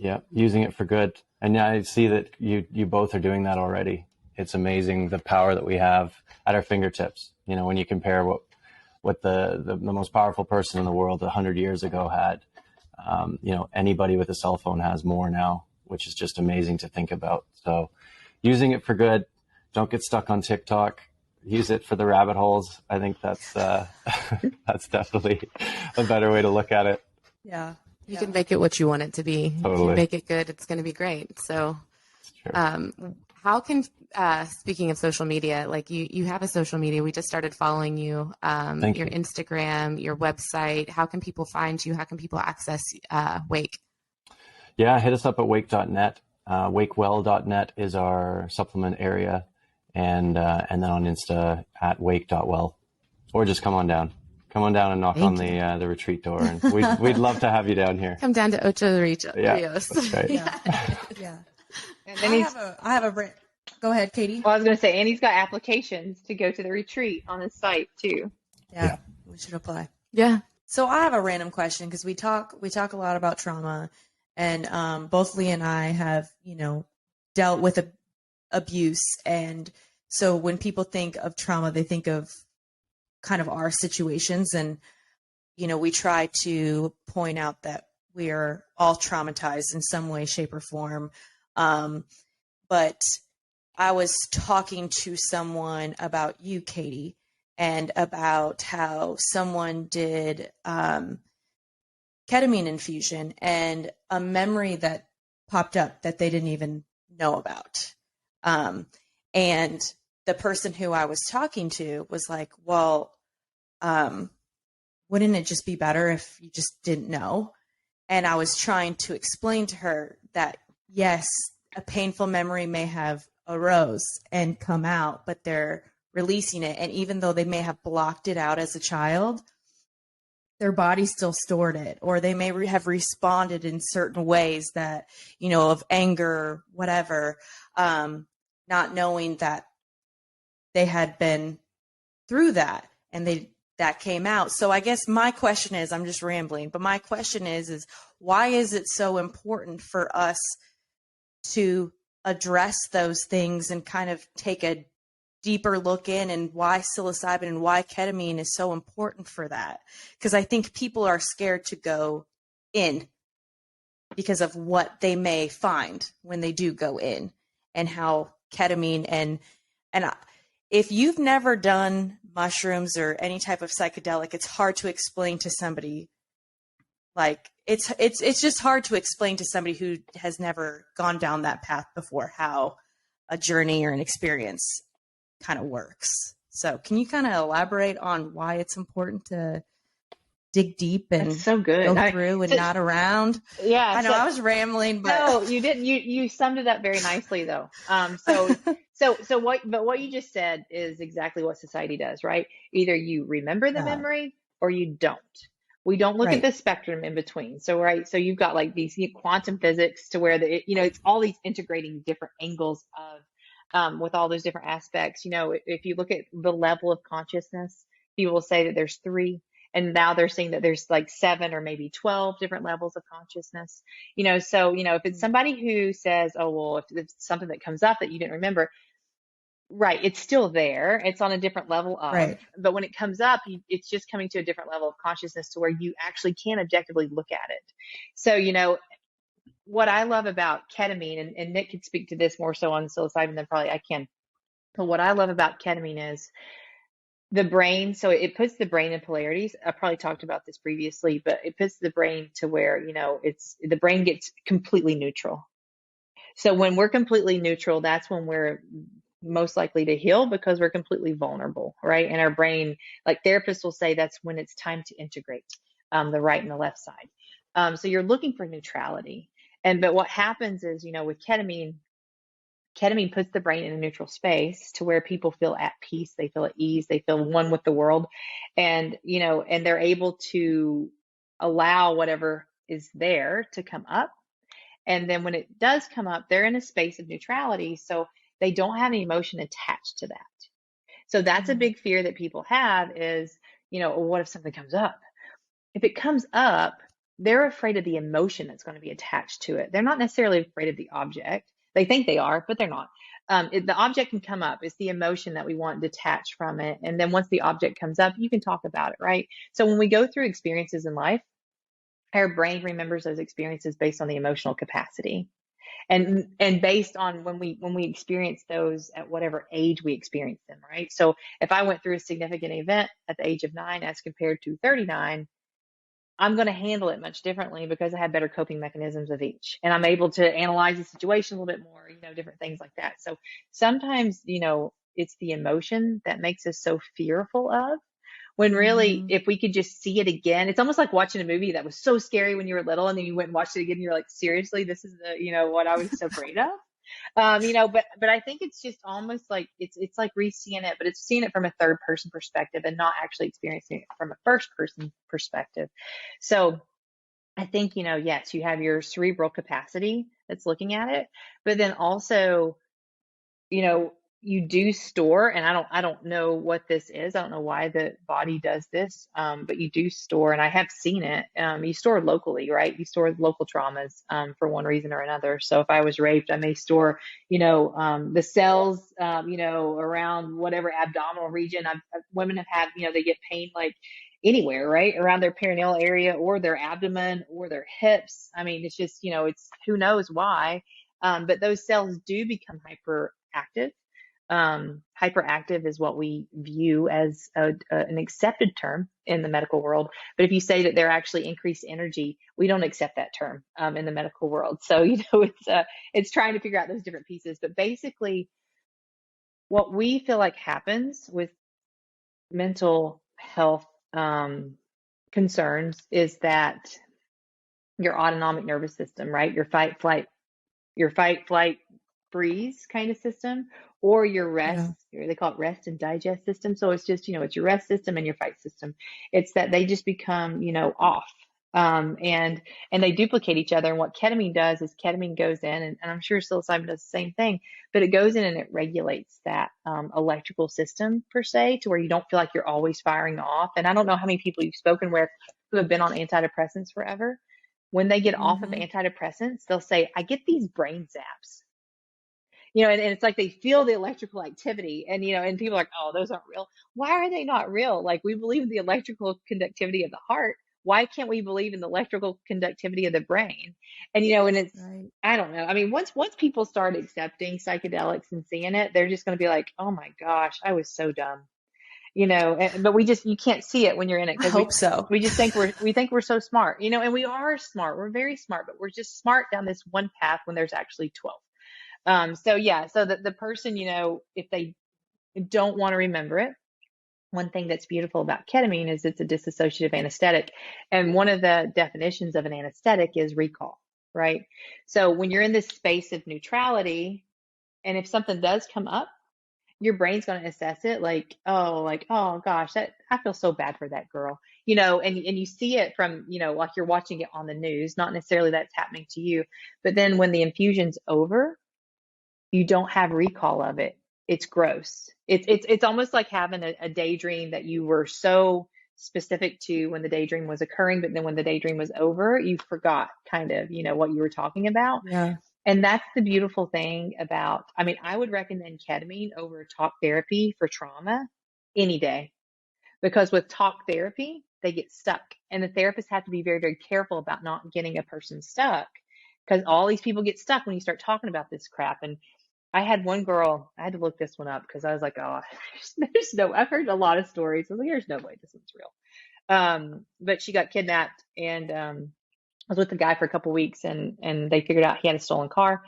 Yeah, using it for good. And I see that you both are doing that already. It's amazing the power that we have at our fingertips. When you compare what the most powerful person in the world 100 years ago had, anybody with a cell phone has more now, which is just amazing to think about. So using it for good, don't get stuck on TikTok, use it for the rabbit holes. I think that's that's definitely a better way to look at it. Yeah. You can make it what you want it to be. Totally. If you make it good, it's going to be great. So how can, speaking of social media, like you have a social media, we just started following you, your Instagram, your website. How can people find you? How can people access Wake? Yeah, hit us up at wake.net. wakewell.net is our supplement area, and then on Insta at wake.well, or just come on down and knock on the retreat door, and we'd love to have you down here. Come down to Ocho Rios. That's right. Yeah. And then I have a go ahead, Katie. Well, I was going to say, and he's got applications to go to the retreat on his site too. Yeah. We should apply. Yeah. So I have a random question, because we talk a lot about trauma, and both Lee and I have, dealt with abuse. And so when people think of trauma, they think of kind of our situations. And, we try to point out that we are all traumatized in some way, shape, or form. But I was talking to someone about you, Katie, and about how someone did ketamine infusion, and a memory that popped up that they didn't even know about. And the person who I was talking to was like, well, wouldn't it just be better if you just didn't know? And I was trying to explain to her that, yes, a painful memory may have arose and come out, but they're releasing it. And even though they may have blocked it out as a child, their body still stored it, or they may have responded in certain ways that, of anger, whatever, not knowing that they had been through that, and that came out. So I guess my question is, I'm just rambling, but my question is why is it so important for us to address those things and kind of take a deeper look in, and why psilocybin and why ketamine is so important for that? Because I think people are scared to go in because of what they may find when they do go in, and how ketamine and if you've never done mushrooms or any type of psychedelic, it's hard to explain to somebody. Like it's just hard to explain to somebody who has never gone down that path before how a journey or an experience kind of works. So can you kind of elaborate on why it's important to dig deep and That's so good. go through and not around? Yeah. I know I was rambling, but no, you didn't. You summed it up very nicely though. What you just said is exactly what society does, right? Either you remember the memory or you don't. We don't look at the spectrum in between. So, right. So you've got like these quantum physics to where it's all these integrating different angles of, with all those different aspects. If you look at the level of consciousness, people will say that there's 3, and now they're saying that there's like 7 or maybe 12 different levels of consciousness. So, if it's somebody who says, oh, well, if it's something that comes up that you didn't remember, right, it's still there. It's on a different level of, but when it comes up, it's just coming to a different level of consciousness to where you actually can objectively look at it. So, what I love about ketamine, and Nick could speak to this more so on psilocybin than probably I can, but what I love about ketamine is the brain. So it puts the brain in polarities. I probably talked about this previously, but it puts the brain to where, the brain gets completely neutral. So when we're completely neutral, that's when we're most likely to heal, because we're completely vulnerable, right? And our brain, like therapists will say, that's when it's time to integrate the right and the left side. So you're looking for neutrality. But what happens is, with ketamine puts the brain in a neutral space to where people feel at peace, they feel at ease, they feel one with the world, and they're able to allow whatever is there to come up. And then when it does come up, they're in a space of neutrality, so they don't have any emotion attached to that. So that's a big fear that people have is, what if something comes up? If it comes up, they're afraid of the emotion that's going to be attached to it. They're not necessarily afraid of the object. They think they are, but they're not. The object can come up. It's the emotion that we want detached from it. And then once the object comes up, you can talk about it, right? So when we go through experiences in life, our brain remembers those experiences based on the emotional capacity. And based on when we experience those at whatever age we experience them, right? So if I went through a significant event at the age of 9 as compared to 39, I'm going to handle it much differently because I have better coping mechanisms of each. And I'm able to analyze the situation a little bit more, different things like that. So sometimes, it's the emotion that makes us so fearful of when really, if we could just see it again, it's almost like watching a movie that was so scary when you were little, and then you went and watched it again, and you're like, seriously, this is what I was so afraid of. But I think it's just almost like it's like re-seeing it, but it's seeing it from a third person perspective and not actually experiencing it from a first person perspective. So I think, yes, you have your cerebral capacity that's looking at it, but then also, you do store, and I don't know what this is. I don't know why the body does this, but you do store, and I have seen it. You store locally, right? You store local traumas for one reason or another. So if I was raped, I may store, the cells, around whatever abdominal region. Women have had, they get pain like anywhere, right? Around their perineal area or their abdomen or their hips. I mean, it's just, it's who knows why. But those cells do become hyperactive. Hyperactive is what we view as an accepted term in the medical world. But if you say that they're actually increased energy, we don't accept that term in the medical world. So, it's trying to figure out those different pieces. But basically, what we feel like happens with mental health concerns is that your autonomic nervous system, right? Your fight, flight, freeze kind of system, or your rest, they call it rest and digest system. So it's just, it's your rest system and your fight system. It's that they just become, off. And they duplicate each other. And what ketamine does is ketamine goes in, and I'm sure psilocybin does the same thing, but it goes in and it regulates that electrical system per se, to where you don't feel like you're always firing off. And I don't know how many people you've spoken with who have been on antidepressants forever. When they get off of antidepressants, they'll say, I get these brain zaps. And it's like they feel the electrical activity, and, and people are like, oh, those aren't real. Why are they not real? Like, we believe in the electrical conductivity of the heart. Why can't we believe in the electrical conductivity of the brain? And, and it's, right. I don't know. I mean, once people start accepting psychedelics and seeing it, they're just going to be like, oh my gosh, I was so dumb. But you can't see it when you're in it. I hope so. We just think we're so smart, and we are smart. We're very smart, but we're just smart down this one path when there's actually 12. So the person, if they don't want to remember it, one thing that's beautiful about ketamine is it's a dissociative anesthetic. And one of the definitions of an anesthetic is recall, right? So when you're in this space of neutrality, and if something does come up, your brain's going to assess it like, oh gosh, I feel so bad for that girl, and you see it from, like you're watching it on the news, not necessarily that's happening to you. But then when the infusion's over, you don't have recall of it. It's gross. It's almost like having a daydream that you were so specific to when the daydream was occurring, but then when the daydream was over, you forgot kind of, what you were talking about. Yeah. And that's the beautiful thing about, I would recommend ketamine over talk therapy for trauma any day, because with talk therapy, they get stuck, and the therapists have to be very, very careful about not getting a person stuck, because all these people get stuck when you start talking about this crap. And I had one girl, I had to look this one up because I was like, oh, I've heard a lot of stories. I was like, there's no way this one's real. But she got kidnapped, and I was with the guy for a couple weeks, and they figured out he had a stolen car.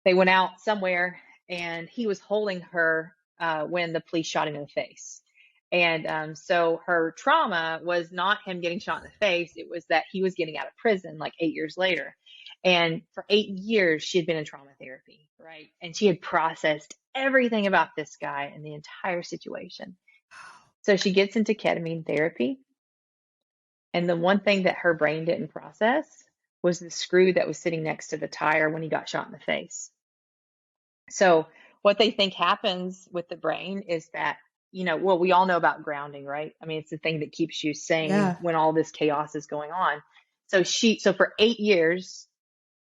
They went out somewhere, and he was holding her when the police shot him in the face. And so her trauma was not him getting shot in the face. It was that he was getting out of prison like 8 years later. And for 8 years, she had been in trauma therapy, right? And she had processed everything about this guy and the entire situation. So she gets into ketamine therapy. And the one thing that her brain didn't process was the screw that was sitting next to the tire when he got shot in the face. So what they think happens with the brain is that, we all know about grounding, right? It's the thing that keeps you sane when all this chaos is going on. So for 8 years,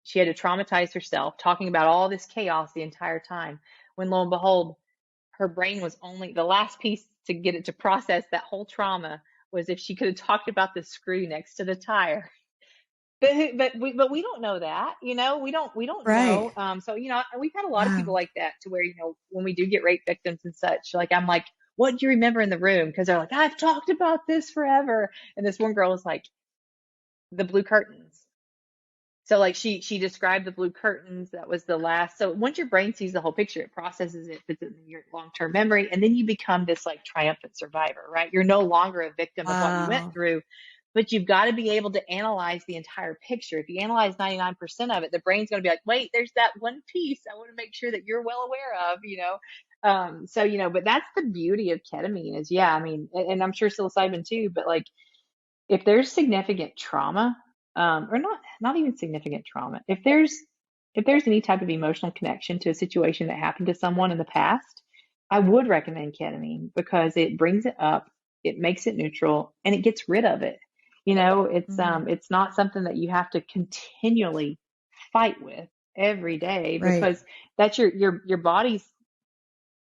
she had to traumatize herself talking about all this chaos the entire time, when lo and behold, her brain was only the last piece to get it to process that whole trauma was if she could have talked about the screw next to the tire. But we don't know that, we don't right. know. So, we've had a lot of people like that, to where, when we do get rape victims and such, like, I'm like, what do you remember in the room? Because they're like, I've talked about this forever. And this one girl was like, the blue curtains. So like she described the blue curtains. That was the last. So once your brain sees the whole picture, it processes it, puts it in your long-term memory, and then you become this like triumphant survivor, right? You're no longer a victim of what you went through, but you've got to be able to analyze the entire picture. If you analyze 99% of it, the brain's going to be like, wait, there's that one piece I want to make sure that you're well aware of, you know? So, you know, but that's the beauty of ketamine is, yeah, I mean, and I'm sure psilocybin too, but like if there's significant trauma, or not even significant trauma, if there's any type of emotional connection to a situation that happened to someone in the past, I would recommend ketamine because it brings it up, it makes it neutral, and it gets rid of it. You know, it's not something that you have to continually fight with every day because that's your body's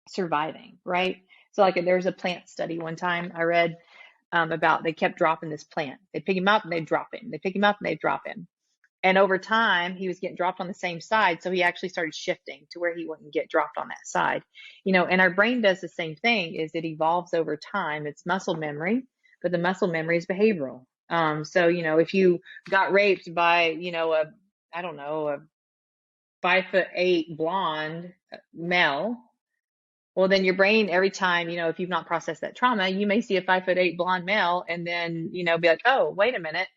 surviving, right? So like there's a plant study one time I read about they kept dropping this plant. They pick him up and they drop him. They pick him up and they drop him. And over time, he was getting dropped on the same side. So he actually started shifting to where he wouldn't get dropped on that side. You know, and our brain does the same thing is it evolves over time. It's muscle memory, but the muscle memory is behavioral. So, you know, if you got raped by, you know, a 5'8" blonde male, well, then your brain, every time, you know, if you've not processed that trauma, you may see a 5'8" blonde male and then, you know, be like, oh, wait a minute,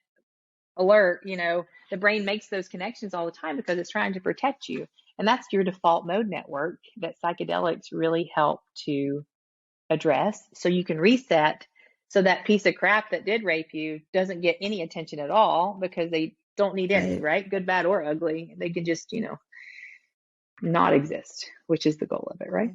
alert, you know, the brain makes those connections all the time because it's trying to protect you. And that's your default mode network that psychedelics really help to address. So you can reset so that piece of crap that did rape you doesn't get any attention at all because they don't need any, right? Good, bad, or ugly. They can just, you know, not exist, which is the goal of it, right?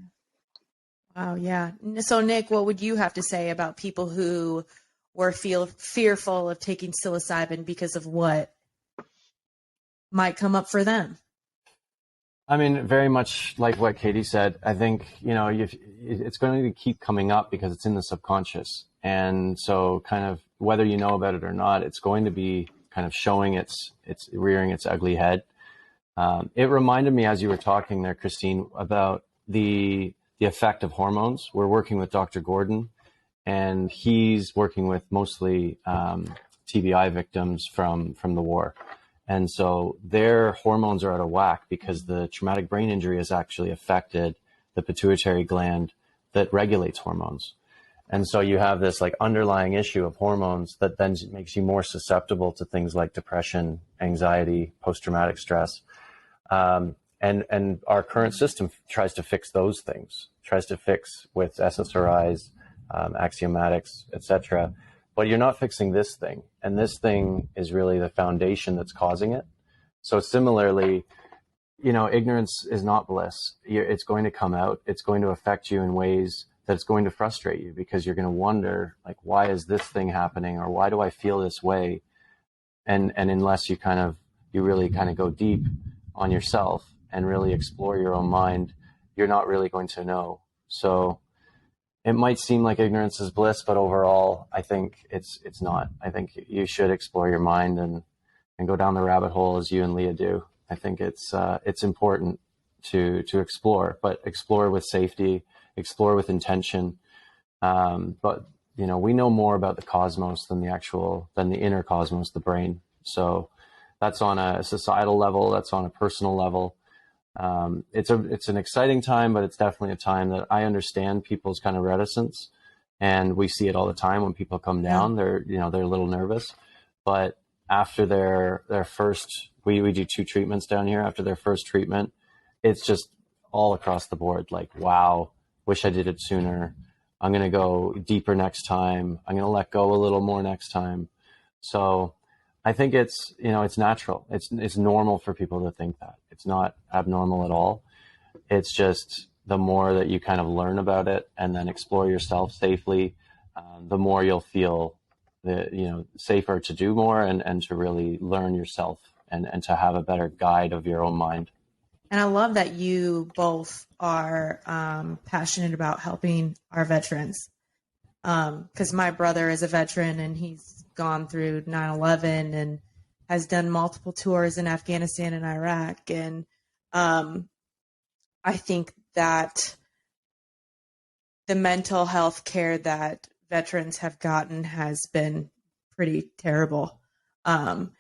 Wow, yeah. So, Nick, what would you have to say about people who were fearful of taking psilocybin because of what might come up for them? I mean, very much like what Katie said. I think, you know, it's going to keep coming up because it's in the subconscious. And so kind of whether you know about it or not, it's going to be kind of showing it's rearing its ugly head. It reminded me as you were talking there, Christine, about the effect of hormones. We're working with Dr. Gordon, and he's working with mostly TBI victims from the war. And so their hormones are out of whack because the traumatic brain injury has actually affected the pituitary gland that regulates hormones. And so you have this like underlying issue of hormones that then makes you more susceptible to things like depression, anxiety, post-traumatic stress. And our current system tries to fix those things, tries to fix with SSRIs, axiomatics, etc. But you're not fixing this thing. And this thing is really the foundation that's causing it. So similarly, you know, ignorance is not bliss. It's going to come out. It's going to affect you in ways that it's going to frustrate you because you're going to wonder, like, why is this thing happening? Or why do I feel this way? And unless you really kind of go deep on yourself and really explore your own mind, you're not really going to know. So it might seem like ignorance is bliss, but overall, I think it's not. I think you should explore your mind and go down the rabbit hole as you and Leah do. I think it's important to explore, but explore with safety, explore with intention. But you know, we know more about the cosmos than the inner cosmos, the brain. So that's on a societal level. That's on a personal level. It's an exciting time, but it's definitely a time that I understand people's kind of reticence, and we see it all the time when people come down. They're a little nervous, but after their first, we do 2 treatments down here. After their first treatment, it's just all across the board. Like, wow, wish I did it sooner. I'm going to go deeper next time. I'm going to let go a little more next time. So I think it's natural. It's normal for people to think that. It's not abnormal at all. It's just the more that you kind of learn about it and then explore yourself safely, the more you'll feel safer to do more and to really learn yourself and to have a better guide of your own mind. And I love that you both are passionate about helping our veterans. Because my brother is a veteran and he's gone through 9/11 and has done multiple tours in Afghanistan and Iraq. And I think that the mental health care that veterans have gotten has been pretty terrible. And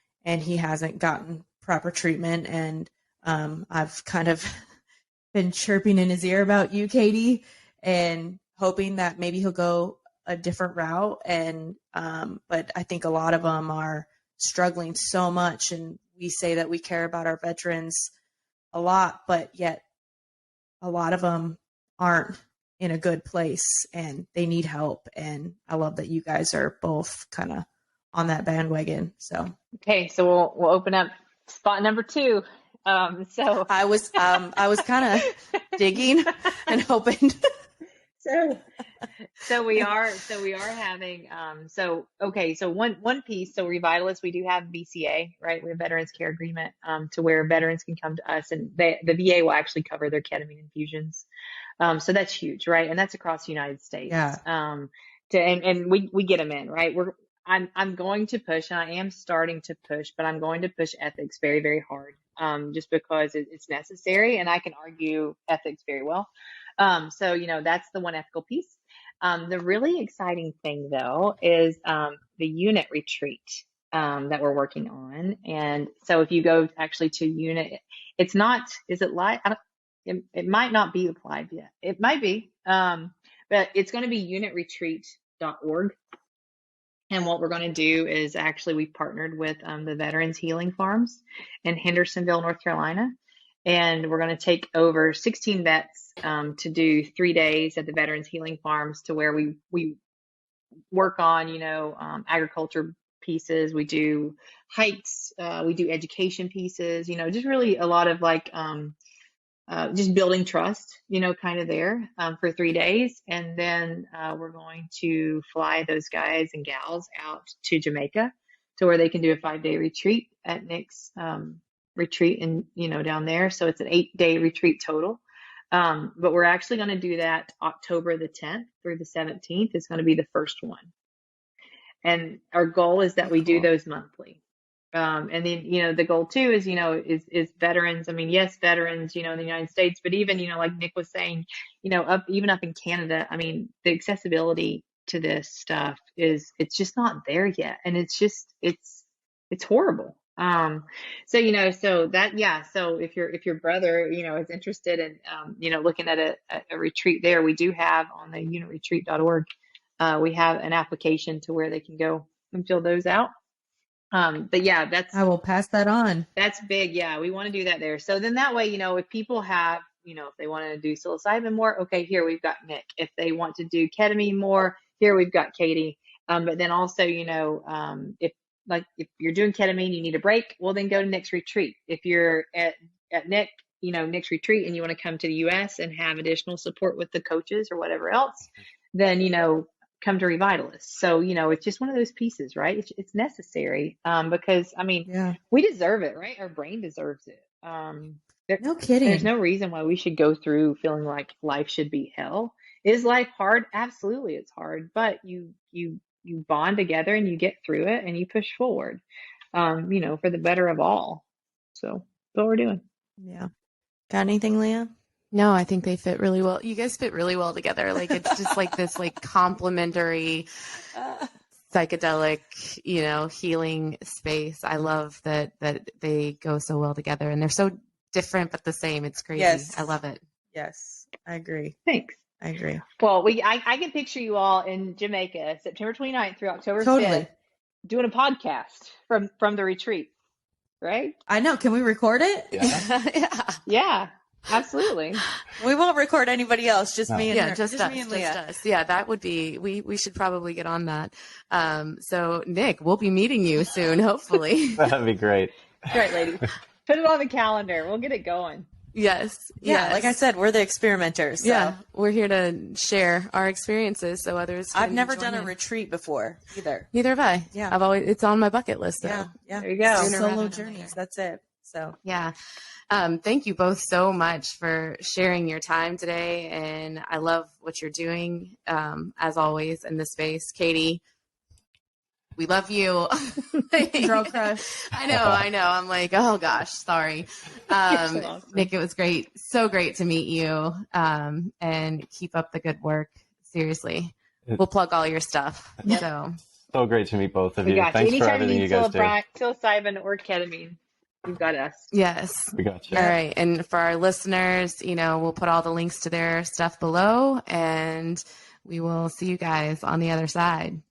he hasn't gotten proper treatment. And I've kind of been chirping in his ear about you, Katie, and hoping that maybe he'll go a different route. And but I think a lot of them are struggling so much, and we say that we care about our veterans a lot, but yet a lot of them aren't in a good place and they need help. And I love that you guys are both kind of on that bandwagon. So okay, so we'll open up spot number 2. So I was kind of digging and hoping. So we are having so one piece. So Revitalist, we do have VCA, right? We have Veterans Care Agreement to where veterans can come to us, and the VA will actually cover their ketamine infusions. So that's huge, right? And that's across the United States. Yeah. And we get them in, right? I'm going to push, and I am starting to push, but I'm going to push ethics very, very hard, just because it's necessary, and I can argue ethics very well. So, that's the one ethical piece. The really exciting thing, though, is the unit retreat that we're working on. And so if you go actually to unit, it's not, is it live? It might not be applied yet. It might be, but it's going to be unitretreat.org. And what we're going to do is actually we've partnered with the Veterans Healing Farms in Hendersonville, North Carolina. And we're going to take over 16 vets to do 3 days at the Veterans Healing Farms, to where we work on, agriculture pieces. We do hikes. We do education pieces, just really a lot of just building trust, kind of there for 3 days. And then we're going to fly those guys and gals out to Jamaica to where they can do a 5-day retreat at Nick's retreat and down there. So it's an 8-day retreat total. But we're actually going to do that October the 10th through the 17th is going to be the first one. And our goal is that we do those monthly. And then, the goal too is, is veterans. I mean, yes, veterans, in the United States, but even, like Nick was saying, even up in Canada, I mean, the accessibility to this stuff it's just not there yet. And it's horrible. So if your brother, is interested in, looking at a retreat there, we do have on the unitretreat.org, we have an application to where they can go and fill those out. But yeah, I will pass that on. That's big. Yeah. We want to do that there. So then that way, if people have, if they want to do psilocybin more, okay, here we've got Nick. If they want to do ketamine more, here we've got Katie. But then also, if you're doing ketamine, you need a break, well, then go to Nick's retreat. If you're at Nick, Nick's retreat, and you want to come to the US and have additional support with the coaches or whatever else, then, come to Revitalist. So, it's just one of those pieces, right? It's necessary, because we deserve it, right? Our brain deserves it. No kidding. There's no reason why we should go through feeling like life should be hell. Is life hard? Absolutely. It's hard, but you bond together and you get through it and you push forward, for the better of all. So that's what we're doing. Yeah. Got anything, Leah? No, I think they fit really well. You guys fit really well together. Like, it's just like this, complementary psychedelic, healing space. I love that they go so well together, and they're so different, but the same. It's crazy. Yes. I love it. Yes, I agree. Thanks. I agree. Well, I can picture you all in Jamaica, September 29th through October 5th, doing a podcast from the retreat, right? I know. Can we record it? Yeah. Yeah, absolutely. We won't record anybody else, just me and her. Just us, me and Leah. Just us. Yeah, that would be, we should probably get on that. So Nick, we'll be meeting you soon, hopefully. That'd be great. Great, ladies. Put it on the calendar. We'll get it going. Yes. Yeah. Like I said, we're the experimenters. So. Yeah. We're here to share our experiences so others can I've never done in. a retreat before either. Neither have I. Yeah. It's on my bucket list though. Yeah. There you go. Solo journeys. That's it. So yeah. Thank you both so much for sharing your time today. And I love what you're doing, as always, in this space. Katie, we love you. Girl crush. I know. I'm like, oh gosh, sorry. So awesome. Nick, it was great. So great to meet you. And keep up the good work. Seriously. We'll plug all your stuff. So great to meet both of you. Thanks for Anytime everything you guys do. Psilocybin or ketamine, You've got us. Yes. We got you. All right. And for our listeners, we'll put all the links to their stuff below, and we will see you guys on the other side.